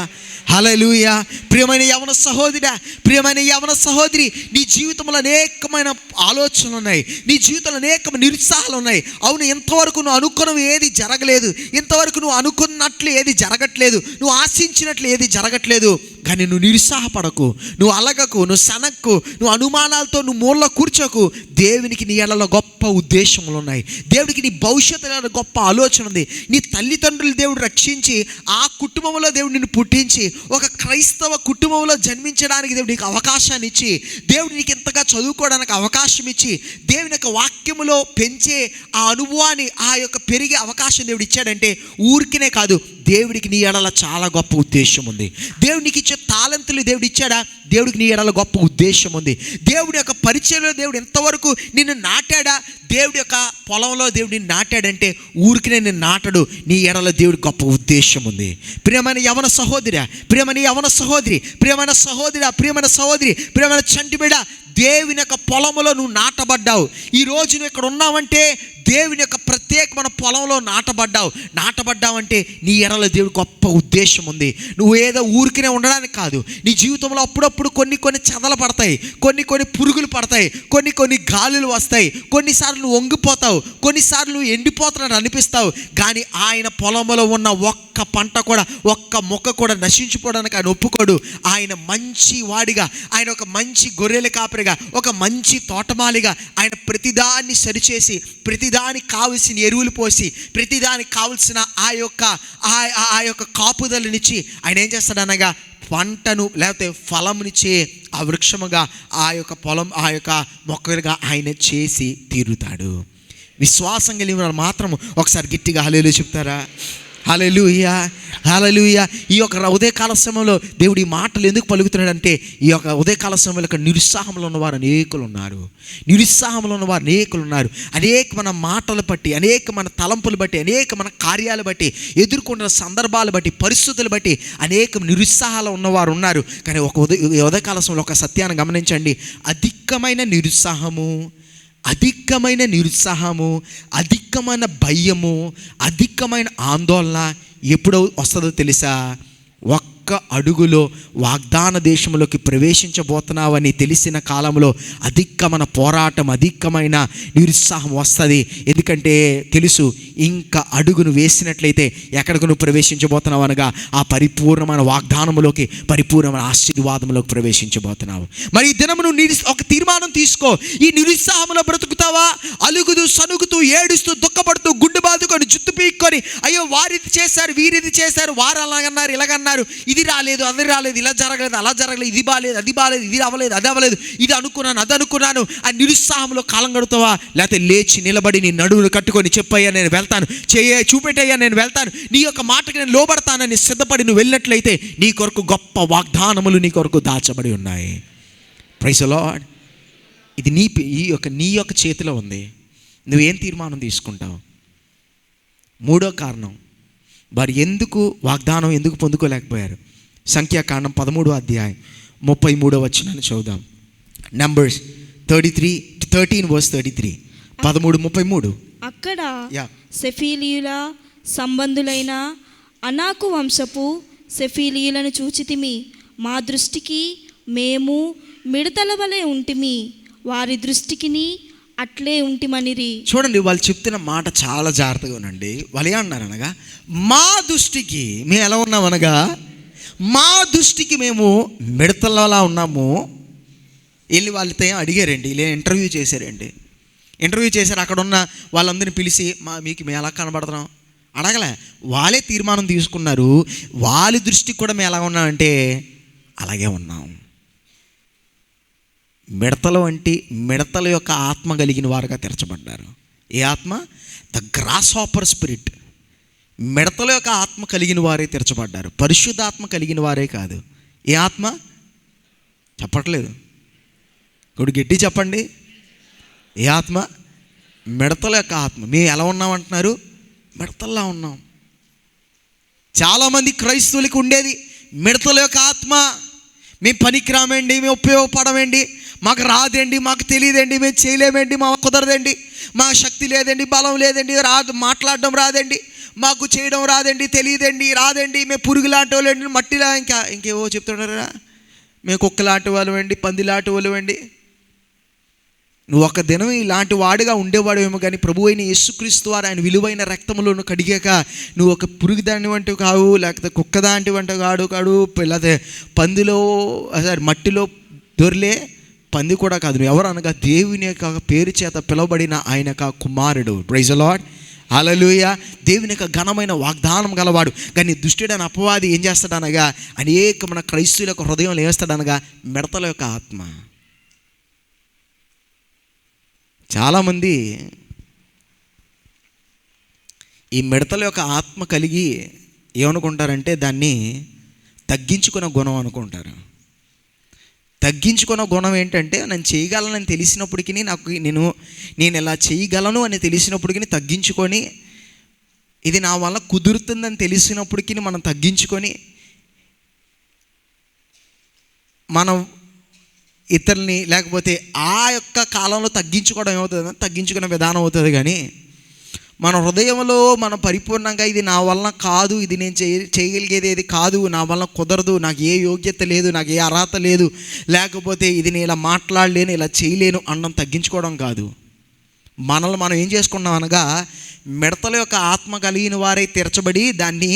హల్లెలూయా. ప్రియమైన యవన సహోదరా, ప్రియమైన యవన సహోదరి, నీ జీవితంలో అనేకమైన ఆలోచనలు ఉన్నాయి, నీ జీవితంలో అనేక నిరుత్సాహాలు ఉన్నాయి. అవును, ఇంతవరకు నువ్వు అనుకున్నవి ఏది జరగలేదు, ఇంతవరకు నువ్వు అనుకున్నట్లు ఏది జరగట్లేదు, నువ్వు ఆశించినట్లు ఏది జరగట్లేదు. కానీ నువ్వు నిరుత్సాహపడకు, నువ్వు అలగకు, నువ్వు సనక్కు, నువ్వు అనుమానాలతో నువ్వు మూలలో కూర్చోకు. దేవునికి నీ ఎడల గొప్ప ఉద్దేశములు ఉన్నాయి, దేవుడికి నీ భవిష్యత్తు గొప్ప ఆలోచన ఉంది. నీ తల్లిదండ్రులు దేవుడు రక్షించి ఆ కుటుంబంలో దేవుడు నిన్ను పుట్టించి ఒక క్రైస్తవ కుటుంబంలో జన్మించడానికి దేవుడు నీకు అవకాశాన్ని ఇచ్చి, దేవుడు నీకు ఇంతగా చదువుకోవడానికి అవకాశం ఇచ్చి, దేవుని యొక్క వాక్యములో పెంచే ఆ అనుభవాన్ని, ఆ యొక్క పెరిగే అవకాశం దేవుడు ఇచ్చాడంటే ఊరికినే కాదు, దేవుడికి నీ ఎడల చాలా గొప్ప ఉద్దేశం ఉంది. దేవుడు నీకు ఇచ్చే తాళంతులు దేవుడు ఇచ్చాడా, దేవుడికి నీ ఎడల గొప్ప ఉద్దేశం ఉంది. దేవుడి యొక్క పరిచయంలో దేవుడు ఎంతవరకు నిన్ను నాటాడా, దేవుడి యొక్క పొలంలో దేవుడు నిన్ను నాటాడంటే ఊరికినే నిన్ను నాటడు, నీ ఎడల దేవుడి గొప్ప ఉద్దేశం ఉంది. ప్రియమైన యవన సహోదరా, ప్రియమైన యవన సహోదరి, ప్రియమైన సహోదరా, ప్రియమైన సహోదరి, ప్రియమైన చంటి బిడ్డ, దేవుని యొక్క పొలంలో నువ్వు నాటబడ్డావు. ఈరోజు నువ్వు ఇక్కడ ఉన్నావంటే దేవుని యొక్క ప్రత్యేకమైన పొలంలో నాటబడ్డావంటే నీ ఎడల దేవుడు గొప్ప ఉద్దేశం ఉంది. నువ్వు ఏదో ఊరికినే ఉండడానికి కాదు, నీ జీవితంలో అప్పుడప్పుడు కొన్ని చెదలు పడతాయి, కొన్ని పురుగులు పడతాయి, కొన్ని గాలులు వస్తాయి, కొన్నిసార్లు నువ్వు వంగిపోతావు, కొన్నిసార్లు నువ్వు ఎండిపోతున్నట్టు అనిపిస్తావు. కానీ ఆయన పొలంలో ఉన్న ఒక్క పంట కూడా, ఒక్క మొక్క కూడా నశించిపోవడానికి ఆయన ఒప్పుకోడు. ఆయన మంచి వాడిగా, ఆయన ఒక మంచి గొర్రెల కాపరిగా, ఒక మంచి తోటమాలిగా ఆయన ప్రతిదాన్ని సరిచేసి, ప్రతిదానికి కావలసిన ఎరువులు పోసి, ప్రతిదానికి కావలసిన ఆ యొక్క కాపుదలనిచ్చి ఆయన ఏం చేస్తాడనగా పంటను లేకపోతే ఫలమునిచ్చే ఆ వృక్షముగా, ఆ యొక్క పొలం, ఆ యొక్క మొక్కలుగా ఆయన చేసి తీరుతాడు. విశ్వాసం కలిగిన వారు మాత్రం ఒకసారి గట్టిగా హల్లెలూయా చెప్తారా? హల్లెలూయా, హల్లెలూయా. ఈ యొక్క ఉదయకాల సమయంలో దేవుడు ఈ మాటలు ఎందుకు పలుకుతున్నాడంటే, ఈ యొక్క ఉదయకాల సమయంలో ఇక్కడ నిరుత్సాహంలో ఉన్నవారు అనేకులు ఉన్నారు, అనేక మన మాటలు బట్టి, అనేక మన తలంపులు బట్టి, అనేక మన కార్యాలు బట్టి, ఎదుర్కొన్న సందర్భాలు బట్టి, పరిస్థితులు బట్టి అనేక నిరుత్సాహాలు ఉన్నవారు ఉన్నారు. కానీ ఉదయకాల సమయంలో ఒక సత్యాన్ని గమనించండి. అధికమైన నిరుత్సాహము, అధికమైన భయము, అధికమైన ఆందోళన ఎప్పుడు వస్తుందో తెలుసా? ఒక్క అడుగులో వాగ్దాన దేశంలోకి ప్రవేశించబోతున్నావని తెలిసిన కాలంలో అధికమైన పోరాటం, అధికమైన నిరుత్సాహం వస్తుంది. ఎందుకంటే తెలుసు, ఇంకా అడుగును వేసినట్లయితే ఎక్కడికి నువ్వు ప్రవేశించబోతున్నావు అనగా ఆ పరిపూర్ణమైన వాగ్దానములోకి, పరిపూర్ణమైన ఆశీర్వాదంలోకి ప్రవేశించబోతున్నావు. మరి ఈ దినము నువ్వు ఒక తీర్మానం తీసుకో. ఈ నిరుత్సాహంలో బ్రతుకుతావా? అలుగుతూ, సనుగుతూ, ఏడుస్తూ, దుఃఖపడుతూ, గుండె బాదుకొని, జుట్టు పీక్కొని, అయ్యో వారిది చేశారు, వీరిది చేశారు, వారు అలాగన్నారు, ఇలాగన్నారు, ఇది రాలేదు, అది రాలేదు, ఇలా జరగలేదు, అలా జరగలేదు, ఇది బాలేదు, అది బాలేదు, ఇది అవ్వలేదు, అది అవ్వలేదు, ఇది అనుకున్నాను, అది అనుకున్నాను ఆ నిరుత్సాహంలో కాలం గడుతావా? లేకపోతే లేచి నిలబడి నీ నడువును కట్టుకొని, చెప్పయ్యా నేను వెళ్తాను, చూపెట్టయ్యా నేను వెళ్తాను, నీ యొక్క మాటకి నేను లోబడతానని సిద్ధపడి నువ్వు వెళ్ళినట్లయితే నీ కొరకు గొప్ప వాగ్దానములు నీ కొరకు దాచబడి ఉన్నాయి. ప్రైజ్ ది లార్డ్, ఇది నీ యొక్క చేతిలో ఉంది. నువ్వేం తీర్మానం తీసుకుంటావు? మూడో కారణం, వారు వాగ్దానం ఎందుకు పొందుకోలేకపోయారు? సంఖ్యాకాండం 13 చదువుదాం. నంబర్స్ 13:33. 13:33. అక్కడ సెఫీలీయుల సంబంధులైన అనాకు వంశపు సెఫీలీయులను చూచితిమి. మా దృష్టికి మేము మిడతల వలె ఉంటిమి, వారి దృష్టికిని అట్లే ఉంటిమనిరి. చూడండి, వాళ్ళు చెప్తున్న మాట చాలా జాగ్రత్తగా ఉండండి. వాళ్ళు ఏమన్నారు అనగా, మా దృష్టికి మేము ఎలా ఉన్నామనగా, మా దృష్టికి మేము మిడతలలా ఉన్నాము. వెళ్ళి వాళ్ళతో అడిగారండి, ఇలా ఇంటర్వ్యూ చేశారు. అక్కడ ఉన్న వాళ్ళందరినీ పిలిచి మీకు మేము ఎలా కనబడుతున్నాం అడగలే. వాళ్ళే తీర్మానం తీసుకున్నారు. వాళ్ళ దృష్టికి కూడా మేము ఎలా ఉన్నామంటే అలాగే ఉన్నాం. మిడతల యొక్క ఆత్మ కలిగిన వారుగా తెరచబడ్డారు. ఏ ఆత్మ? The grasshopper spirit. మిడతల యొక్క ఆత్మ కలిగిన వారే తెరచబడ్డారు. పరిశుద్ధాత్మ కలిగిన వారే కాదు. ఏ ఆత్మ? చెప్పట్లేదు, ఇప్పుడు గట్టి చెప్పండి. ఏ ఆత్మ? మిడతల యొక్క ఆత్మ. మేము ఎలా ఉన్నామంటున్నారు? మిడతల్లా ఉన్నాం. చాలామంది క్రైస్తవులకు ఉండేది మిడతల యొక్క ఆత్మ. మేము పనికిరామండి, మేము ఉపయోగపడమండి, మాకు రాదండి, మాకు తెలియదండి, మేము చేయలేమండి, మాకు కుదరదండి, మా శక్తి లేదండి, బలం లేదండి, మాట్లాడడం రాదండి, మాకు చేయడం రాదండి, తెలియదండి, రాదండి, మేము పురుగు లాంటి వాళ్ళండి, మట్టిలా ఇంకేవో చెప్తున్నారా, మేము కుక్క లాంటి వాళ్ళు అండి, పంది లాంటి వాళ్ళు అండి. నువ్వు ఒక దినం ఇలాంటి వాడుగా ఉండేవాడేమో, కానీ ప్రభు అయిన యేసుక్రీస్తు వారు ఆయన విలువైన రక్తములను కడిగాక నువ్వు ఒక పురుగు దాని వంటి కావు, లేకపోతే కుక్క దాంటి వంట కాడు, లేకపోతే పందిలో మట్టిలో దొర్లే పంది కూడా కాదు. నువ్వు ఎవరు అనగా దేవుని యొక్క పేరు చేత పిలువబడిన ఆయన యొక్క కుమారుడు. ప్రైజ్ ది లార్డ్, హల్లెలూయా. దేవుని యొక్క ఘనమైన వాగ్దానం గలవాడు. కానీ దుష్టుడైన అపవాది ఏం చేస్తాడనగా అనేకమైన క్రైస్తవుల యొక్క హృదయంలో వేస్తాడనగా మిడతల యొక్క ఆత్మ. చాలామంది ఈ మిడతల యొక్క ఆత్మ కలిగి ఏమనుకుంటారంటే దాన్ని తగ్గించుకున్న గుణం అనుకుంటారు. తగ్గించుకున్న గుణం ఏంటంటే, నేను చేయగలనని తెలిసినప్పటికీ నేను ఇలా చేయగలను అని తెలిసినప్పటికీ తగ్గించుకొని, ఇది నా వల్ల కుదురుతుందని తెలిసినప్పటికీ మనం తగ్గించుకొని మనం ఇతరుల్ని, లేకపోతే ఆ యొక్క కాలంలో తగ్గించుకోవడం ఏమవుతుంది? తగ్గించుకునే విధానం అవుతుంది. కానీ మన హృదయంలో మనం పరిపూర్ణంగా ఇది నా వలన కాదు, ఇది నేను చేయగలిగేది ఏది కాదు, నా వలన కుదరదు, నాకు ఏ యోగ్యత లేదు, నాకు ఏ అర్హత లేదు, లేకపోతే ఇది నేను ఇలా మాట్లాడలేను, ఇలా చేయలేను అన్నం తగ్గించుకోవడం కాదు. మనల్ని మనం ఏం చేసుకున్నాం అనగా మిడతల యొక్క ఆత్మ కలిగిన వారే తీర్చబడి దాన్ని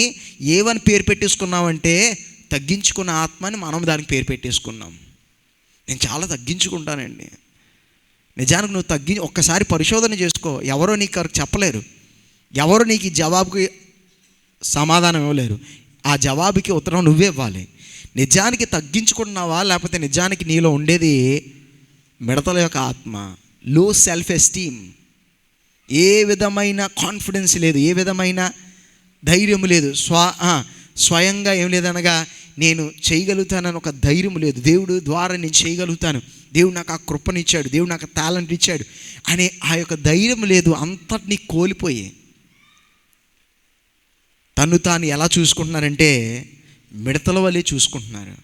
ఏమని పేరు పెట్టేసుకున్నామంటే తగ్గించుకున్న ఆత్మని మనం దానికి పేరు పెట్టేసుకున్నాం. నేను చాలా తగ్గించుకుంటానండి. నిజానికి నువ్వు ఒక్కసారి పరిశోధన చేసుకో. ఎవరో నీకు చెప్పలేరు, ఎవరో నీకు ఈ జవాబుకి సమాధానం ఇవ్వలేరు. ఆ జవాబుకి ఉత్తరం నువ్వే ఇవ్వాలి. నిజానికి తగ్గించుకుంటున్నావా, లేకపోతే నిజానికి నీలో ఉండేది మిడతల యొక్క ఆత్మ? లో సెల్ఫ్ ఎస్టీమ్, ఏ విధమైన కాన్ఫిడెన్స్ లేదు, ఏ విధమైన ధైర్యం లేదు, స్వయంగా ఏం లేదనగా నేను చేయగలుగుతానని ఒక ధైర్యం లేదు. దేవుడు ద్వారా నేను చేయగలుగుతాను, దేవుడు నాకు ఆ కృపనిచ్చాడు, దేవుడు నాకు టాలెంట్ ఇచ్చాడు అనే ఆ యొక్క ధైర్యం లేదు. అంతటినీ కోల్పోయి తను తాను ఎలా చూసుకుంటున్నారంటే మిడతల వల్లే చూసుకుంటున్నారు.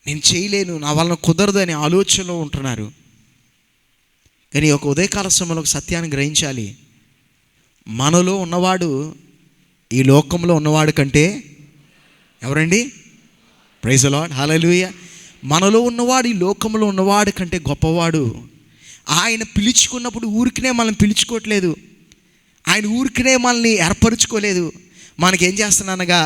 నేను చేయలేను, నా వలన కుదరదు అనే ఆలోచనలో ఉంటున్నారు. కానీ ఒక ఉదయకాల సమయంలో ఒక సత్యాన్ని గ్రహించాలి. మనలో ఉన్నవాడు ఈ లోకంలో ఉన్నవాడు కంటే ఎవరండి? ప్రైజ్ ది లార్డ్, హల్లెలూయా. మనలో ఉన్నవాడు ఈ లోకంలో ఉన్నవాడు కంటే గొప్పవాడు. ఆయన పిలుచుకున్నప్పుడు ఊరికనే మనల్ని పిలుచుకోవట్లేదు, ఆయన ఊరికనే మనల్ని ఏర్పరచుకోలేదు. మనకేం చేస్తున్నానగా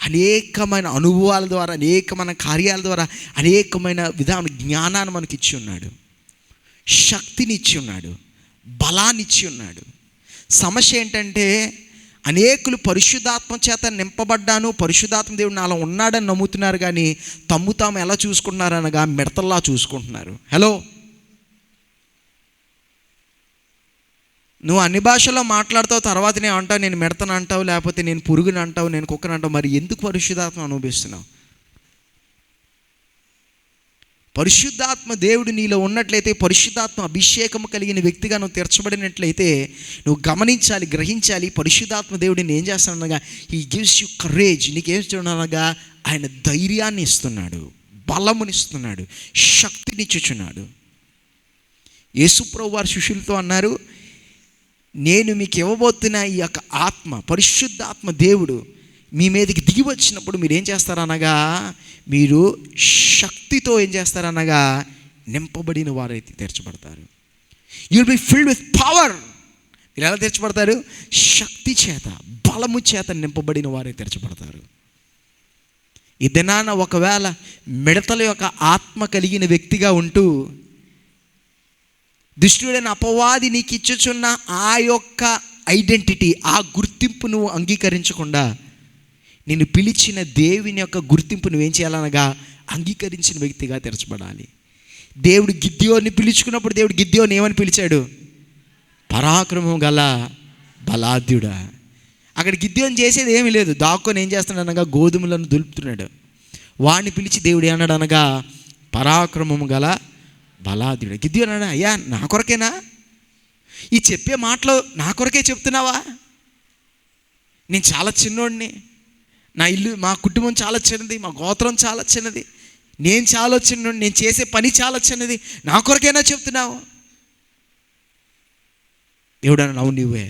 అనేకమైన అనుభవాల ద్వారా, అనేకమైన కార్యాల ద్వారా, అనేకమైన విధాన జ్ఞానాన్ని మనకి ఇచ్చి ఉన్నాడు, శక్తిని ఇచ్చి ఉన్నాడు, బలాన్ని ఇచ్చి ఉన్నాడు. సమస్య ఏంటంటే అనేకులు పరిశుద్ధాత్మ చేత నింపబడ్డాను, పరిశుద్ధాత్మ దేవుడు నాలో ఉన్నాడని నమ్ముతున్నారు, కానీ తమ్ము తాము ఎలా చూసుకుంటున్నారనగా మిడతల్లా చూసుకుంటున్నారు. హలో, నువ్వు అన్ని భాషల్లో మాట్లాడతావు, తర్వాత నేను అంటావు నేను మిడతను అంటావు, లేకపోతే నేను పురుగుని అంటావు, నేను కుక్కని అంటావు. మరి ఎందుకు పరిశుద్ధాత్మ అనుభవిస్తున్నావు? పరిశుద్ధాత్మ దేవుడు నీలో ఉన్నట్లయితే, పరిశుద్ధాత్మ అభిషేకం కలిగిన వ్యక్తిగా నువ్వు తీర్చబడినట్లయితే నువ్వు గమనించాలి, గ్రహించాలి. పరిశుద్ధాత్మ దేవుడిని ఏం చేస్తానగా, హీ గివ్స్ యూ కరేజ్. నీకేం ఇస్తున్నానగా, ఆయన ధైర్యాన్ని ఇస్తున్నాడు, బలమునిస్తున్నాడు, శక్తినిచ్చుచున్నాడు. యేసుప్రభు వారి శిష్యులతో అన్నారు, నేను మీకు ఇవ్వబోతున్న ఈ యొక్క ఆత్మ, పరిశుద్ధాత్మ దేవుడు మీ మీదకి దిగి వచ్చినప్పుడు మీరు ఏం చేస్తారనగా, మీరు శక్తితో ఏం చేస్తారనగా నింపబడిన వారైతే తీర్చబడతారు. You will be filled with power. మీరు ఎలా తీర్చబడతారు? శక్తి చేత, బలము చేత నింపబడిన వారే తీర్చబడతారు. ఈ దినాన ఒకవేళ మిడతల యొక్క ఆత్మ కలిగిన వ్యక్తిగా ఉంటూ దుష్టుడైన అపవాది నీకు ఇచ్చుచున్న ఆ యొక్క ఐడెంటిటీ, ఆ గుర్తింపు నువ్వు అంగీకరించకుండా, నిన్ను పిలిచిన దేవుని యొక్క గుర్తింపు నువ్వేం చేయాలనగా అంగీకరించిన వ్యక్తిగా తెరచబడాలి. దేవుడు గిద్యోని పిలుచుకున్నప్పుడు దేవుడు గిద్యోని ఏమని పిలిచాడు? పరాక్రమం గల బలాఢ్యుడా. అక్కడ గిద్యోని చేసేది ఏమీ లేదు, దాక్కొని ఏం చేస్తున్నాడు అనగా గోధుమలను దులుపుతున్నాడు. వాడిని పిలిచి దేవుడు ఏమన్నాడు అనగా పరాక్రమం గల బలాఢ్యుడా. గిద్యోని అన్నాడు, అయ్యా నా కొరకేనా ఈ చెప్పే మాటలు, నా కొరకే చెప్తున్నావా? నేను చాలా చిన్నోడిని, నా ఇల్లు, మా కుటుంబం చాలా చిన్నది, మా గోత్రం చాలా చిన్నది, నేను చాలా చిన్నోడిని, నేను చేసే పని చాలా చిన్నది, నా కొరకైనా చెప్తున్నావు? దేవుడు అన్నాడు, అవును నువ్వే.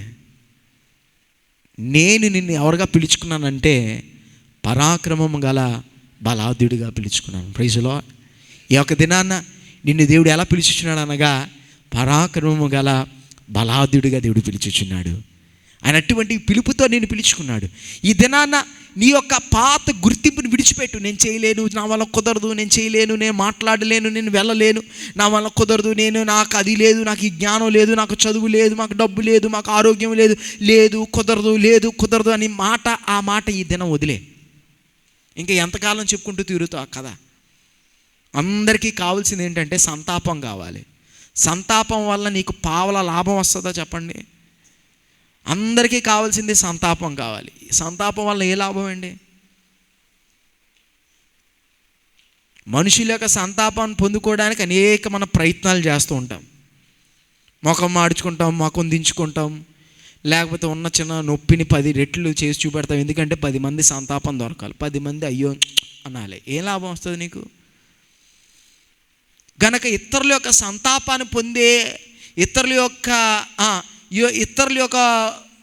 నేను నిన్ను ఎవరుగా పిలుచుకున్నానంటే పరాక్రమం గల బలాఢ్యుడిగా పిలుచుకున్నాను. Praise lord. ఈ యొక్క దినాన్న నిన్ను దేవుడు ఎలా పిలుచుచున్నాడు అనగా పరాక్రమము గల బలాఢ్యుడిగా దేవుడు పిలుచుచున్నాడు. ఆయన అటువంటి పిలుపుతో నేను పిలుచుకున్నాడు. ఈ దినాన్న నీ యొక్క పాత గుర్తింపుని విడిచిపెట్టు. నేను చేయలేను, నా వల్ల కుదరదు, నేను చేయలేను, నేను మాట్లాడలేను, నేను వెళ్ళలేను, నా వల్ల కుదరదు, నాకు అది లేదు, నాకు ఈ జ్ఞానం లేదు, నాకు చదువు లేదు, మాకు డబ్బు లేదు, మాకు ఆరోగ్యం లేదు, లేదు కుదరదు అని ఆ మాట ఈ దినం వదిలే. ఇంకా ఎంతకాలం చెప్పుకుంటూ తిరుగుతావు కదా. అందరికీ కావాల్సింది ఏంటంటే సంతాపం కావాలి. సంతాపం వల్ల నీకు పావల లాభం వస్తుందా చెప్పండి? అందరికీ కావాల్సింది సంతాపం కావాలి. సంతాపం వల్ల ఏ లాభం అండి? మనుషుల యొక్క సంతాపాన్ని పొందుకోవడానికి అనేక మన ప్రయత్నాలు చేస్తూ ఉంటాం. ముఖం మాడ్చుకుంటాం, ముఖం దించుకుంటాం, లేకపోతే ఉన్న చిన్న నొప్పిని 10 రెట్లు చేసి చూపెడతాం. ఎందుకంటే 10 మంది సంతాపం దొరకాలి, 10 మంది అయ్యో అనాలి. ఏం లాభం వస్తుంది నీకు? గనక ఇతరుల యొక్క సంతాపాన్ని పొందే, ఇతరుల యొక్క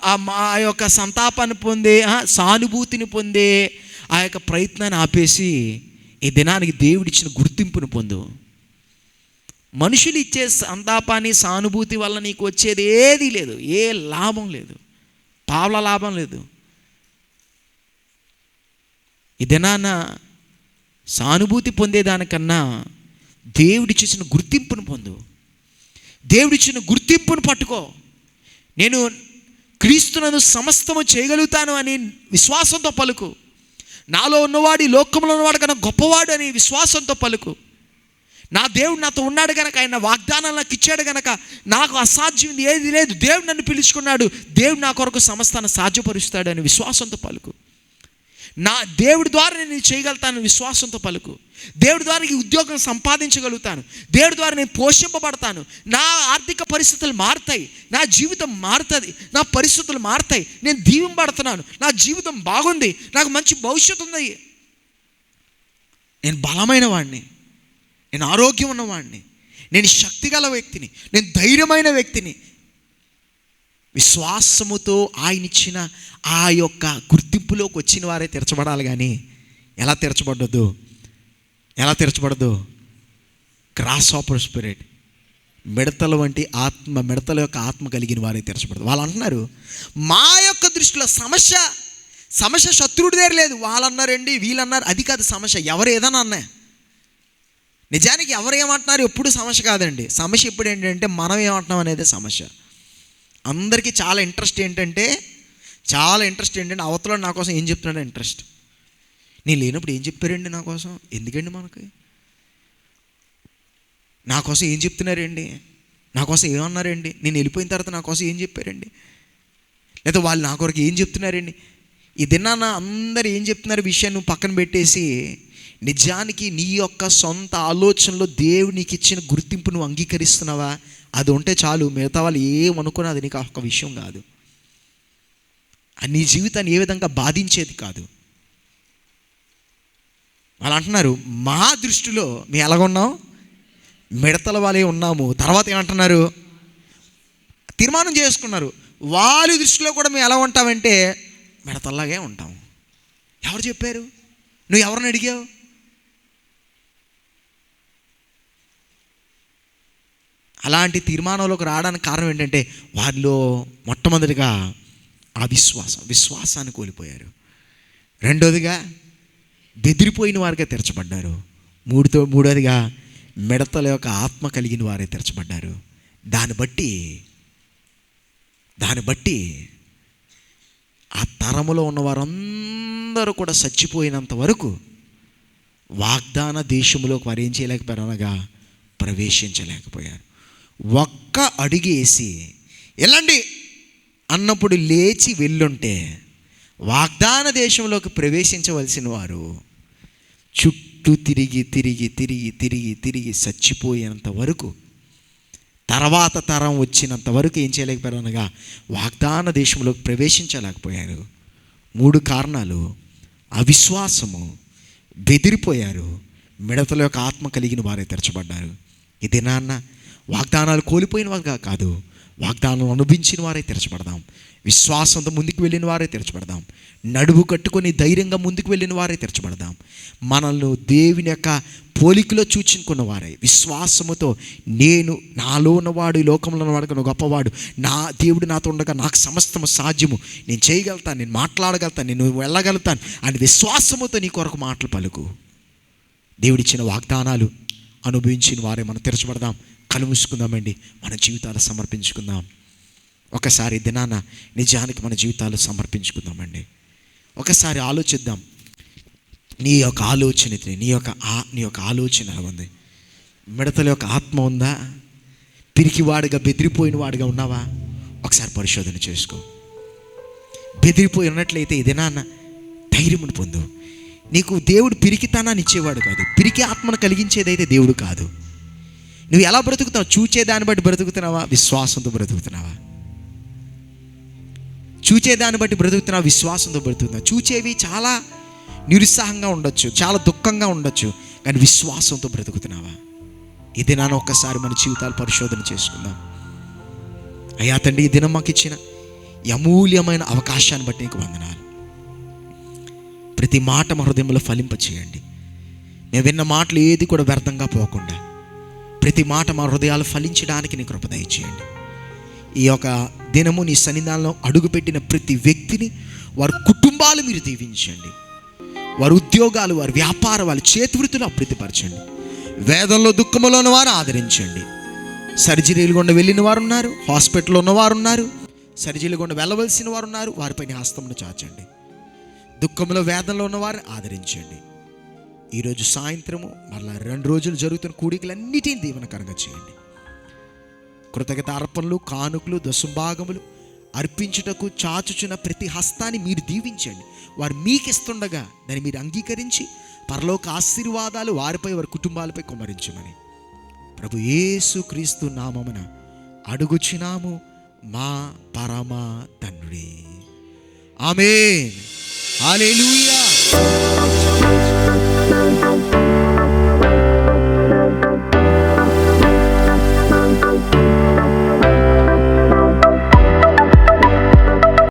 ఆ యొక్క సంతాపాన్ని పొందే, సానుభూతిని పొందే ఆ యొక్క ప్రయత్నాన్ని ఆపేసి ఈ దినానికి దేవుడిచ్చిన గుర్తింపును పొందు. మనుషులు ఇచ్చే సంతాపాన్ని, సానుభూతి వల్ల నీకు వచ్చేది ఏదీ లేదు, ఏ లాభం లేదు, పావల లాభం లేదు. ఈ దినాన సానుభూతి పొందేదానికన్నా దేవుడిచ్చిన గుర్తింపును పొందు. దేవుడిచ్చిన గుర్తింపును పట్టుకో. నేను క్రీస్తునందు సమస్తము చేయగలుగుతాను అని విశ్వాసంతో పలుకు. నాలో ఉన్నవాడు ఈ లోకంలో ఉన్నవాడు కన్నా గొప్పవాడు అని విశ్వాసంతో పలుకు. నా దేవుడు నాతో ఉన్నాడు కనుక, ఆయన వాగ్దానాలు నాకు ఇచ్చాడు కనుక నాకు అసాధ్యం ఏది లేదు. దేవుడు నన్ను పిలుచుకున్నాడు, దేవుడు నా కొరకు సమస్తాన్ని సాధ్యపరుస్తాడు అని విశ్వాసంతో పలుకు. నా దేవుడి ద్వారా నేను చేయగలుగుతాను విశ్వాసంతో పలుకు. దేవుడి ద్వారా ఈ ఉద్యోగం సంపాదించగలుగుతాను, దేవుడి ద్వారా నేను పోషింపబడతాను, నా ఆర్థిక పరిస్థితులు మారుతాయి, నా జీవితం మారుతుంది, నా పరిస్థితులు మారుతాయి, నేను దీవింపబడుతున్నాను, నా జీవితం బాగుంది, నాకు మంచి భవిష్యత్తు ఉంది, నేను బలమైన వాడిని, నేను ఆరోగ్యం ఉన్నవాడిని, నేను శక్తిగల వ్యక్తిని, నేను ధైర్యమైన వ్యక్తిని. విశ్వాసముతో ఆయన ఇచ్చిన ఆ యొక్క గుర్తింపులోకి వచ్చిన వారే తెరచబడాలి. కానీ ఎలా తెరచబడదు? గ్రాస్ హాపర్ స్పిరిట్, మిడతల వంటి ఆత్మ, మిడతల యొక్క ఆత్మ కలిగిన వారే తెరచబడదు. వాళ్ళు అంటున్నారు మా యొక్క దృష్టిలో సమస్య శత్రుడి దగ్గర లేదు. వాళ్ళు అన్నారండి, వీళ్ళు అన్నారు, అది కాదు సమస్య. ఎవరు ఏదైనా అన్నా, నిజానికి ఎవరు ఏమంటున్నారు ఎప్పుడు సమస్య కాదండి. సమస్య ఎప్పుడు ఏంటంటే మనం ఏమంటున్నాం అనేది సమస్య. అందరికీ చాలా ఇంట్రెస్ట్ ఏంటంటే అవతల నా కోసం ఏం చెప్తున్నాడు ఇంట్రెస్ట్. నేను లేనప్పుడు ఏం చెప్పారండి నా కోసం? ఎందుకండి మనకి? నా కోసం ఏం చెప్తున్నారండి? నా కోసం ఏమన్నారండి? నేను వెళ్ళిపోయిన తర్వాత నా కోసం ఏం చెప్పారండి? లేదా వాళ్ళు నా కొరకు ఏం చెప్తున్నారండి? ఈ దినాన అందరు ఏం చెప్తున్నారు విషయాన్ని నువ్వు పక్కన పెట్టేసి నిజానికి నీ యొక్క సొంత ఆలోచనలో దేవుడు నీకు ఇచ్చిన గుర్తింపు నువ్వు అంగీకరిస్తున్నావా? అది ఉంటే చాలు, మిగతా వాళ్ళు ఏమనుకున్నా అది నీకు ఒక విషయం కాదు. అది నీ జీవితాన్ని ఏ విధంగా బాధించేది కాదు. వాళ్ళు అంటున్నారు, మా దృష్టిలో మేము ఎలాగున్నాం, మిడతల వాళ్ళే ఉన్నాము. తర్వాత ఏమంటున్నారు, తీర్మానం చేసుకున్నారు, వాళ్ళ దృష్టిలో కూడా మేము ఎలా ఉంటామంటే మిడతల్లాగే ఉంటాం. ఎవరు చెప్పారు? నువ్వు ఎవరిని అడిగావు? అలాంటి తీర్మానంలోకి రావడానికి కారణం ఏంటంటే వారిలో మొట్టమొదటిగా విశ్వాసాన్ని కోల్పోయారు. రెండోదిగా బెదిరిపోయిన వారిగా తెరచబడ్డారు. మూడోదిగా మిడతల యొక్క ఆత్మ కలిగిన వారే తెరచబడ్డారు. దాన్ని బట్టి ఆ తరములో ఉన్న వారందరూ కూడా చచ్చిపోయినంత వరకు వాగ్దాన దేశంలోకి వారు ఏం చేయలేకపోయారు, అనగా ప్రవేశించలేకపోయారు. ఒక్క అడుగేసి వెళ్ళండి అన్నప్పుడు లేచి వెళ్ళుంటే వాగ్దాన దేశంలోకి ప్రవేశించవలసిన వారు చుట్టూ తిరిగి చచ్చిపోయేంత వరకు, తర్వాత తరం వచ్చినంత వరకు ఏం చేయలేకపోయారు, అనగా వాగ్దాన దేశంలోకి ప్రవేశించలేకపోయారు. 3 కారణాలు: అవిశ్వాసము, బెదిరిపోయారు, మిడతల యొక్క ఆత్మ కలిగిన వారే తెరచబడ్డారు. ఇది నాన్న వాగ్దానాలు కోల్పోయిన వారుగా కాదు, వాగ్దానం అనుభవించిన వారే తెరచబడదాం. విశ్వాసంతో ముందుకు వెళ్ళిన వారే తెరచబడదాం. నడుము కట్టుకొని ధైర్యంగా ముందుకు వెళ్ళిన వారే తెరచబడదాం. మనల్ని దేవుని యొక్క పోలికలో చూచుకున్న వారే విశ్వాసముతో, నేను నాలో ఉన్నవాడు ఈ లోకంలో ఉన్నవాడు గొప్పవాడు, నా దేవుడు నాతో ఉండగా నాకు సమస్తము సాధ్యము, నేను చేయగలుగుతాను, నేను మాట్లాడగలుగుతాను, నేను వెళ్ళగలుగుతాను అని విశ్వాసముతో నీ కొరకు మాటలు పలుకు. దేవుడిచ్చిన వాగ్దానాలు అనుభవించిన వారే మనం తెరచబడదాం. కళ్ళు మూసుకుందామండి, మన జీవితాలు సమర్పించుకుందాం. ఒకసారి దినాన నిజానికి మన జీవితాలు సమర్పించుకుందామండి. ఒకసారి ఆలోచిద్దాం. నీ యొక్క ఆలోచన ఎలా ఉంది? మిడతల యొక్క ఆత్మ ఉందా? పిరికివాడిగా బెదిరిపోయిన వాడిగా ఉన్నావా? ఒకసారి పరిశోధన చేసుకో. బెదిరిపోయి ఉన్నట్లయితే దినాన ధైర్యమును పొందు. నీకు దేవుడు పిరికితనాన్ని ఇచ్చేవాడు కాదు, పిరికి ఆత్మను కలిగించేదైతే దేవుడు కాదు. నువ్వు ఎలా బ్రతుకుతావు? చూచేదాన్ని బట్టి బ్రతుకుతున్నావా? విశ్వాసంతో బ్రతుకుతున్నావా? చూచేదాన్ని బట్టి బ్రతుకుతున్నావా? విశ్వాసంతో బ్రతుకుతున్నావా? చూచేవి చాలా నిరుత్సాహంగా ఉండొచ్చు, చాలా దుఃఖంగా ఉండొచ్చు, కానీ విశ్వాసంతో బ్రతుకుతున్నావా? ఈ దినాన్ని ఒక్కసారి మన జీవితాలు పరిశోధన చేసుకుందాం. అయ్యా తండ్రి, ఈ దినం మాకు ఇచ్చిన ఈ అమూల్యమైన అవకాశాన్ని బట్టి నీకు వందనాలు. ప్రతి మాట మా హృదయంలో ఫలింపచేయండి. మేము విన్న మాటలు ఏది కూడా వ్యర్థంగా పోకుండా ప్రతి మాట మా హృదయాలు ఫలించడానికి నీ కృప దయచేయండి. ఈ యొక్క దినము నీ సన్నిధానంలో అడుగుపెట్టిన ప్రతి వ్యక్తిని, వారి కుటుంబాలు మీరు దీవించండి. వారి ఉద్యోగాలు, వారి వ్యాపారం, వారి చేతివృత్తులు అభివృద్ధిపరచండి. వేదంలో దుఃఖములో ఉన్నవారు ఆదరించండి. సర్జరీలు గుండా వెళ్ళిన వారు ఉన్నారు, హాస్పిటల్లో ఉన్నవారు ఉన్నారు, సర్జరీలు గుండా వెళ్ళవలసిన వారు ఉన్నారు. వారిపైన హస్తమును చాచండి. దుఃఖంలో వేదంలో ఉన్నవారిని ఆదరించండి. ఈరోజు సాయంత్రము మరలా 2 రోజులు జరుగుతున్న కూడికలన్నిటిని దీవెనకరంగా చేయండి. కృతజ్ఞత అర్పణలు, కానుకలు, దశంభాగములు అర్పించుటకు చాచుచున్న ప్రతి హస్తాన్ని మీరు దీవించండి. వారు మీకు ఇస్తుండగా దాన్ని మీరు అంగీకరించి పరలోక ఆశీర్వాదాలు వారిపై, వారి కుటుంబాలపై కుమ్మరించమని ప్రభు యేసు క్రీస్తు నామమున అడుగుచున్నాము మా పరమ తండ్రి. ఆమేన్. హల్లెలూయా.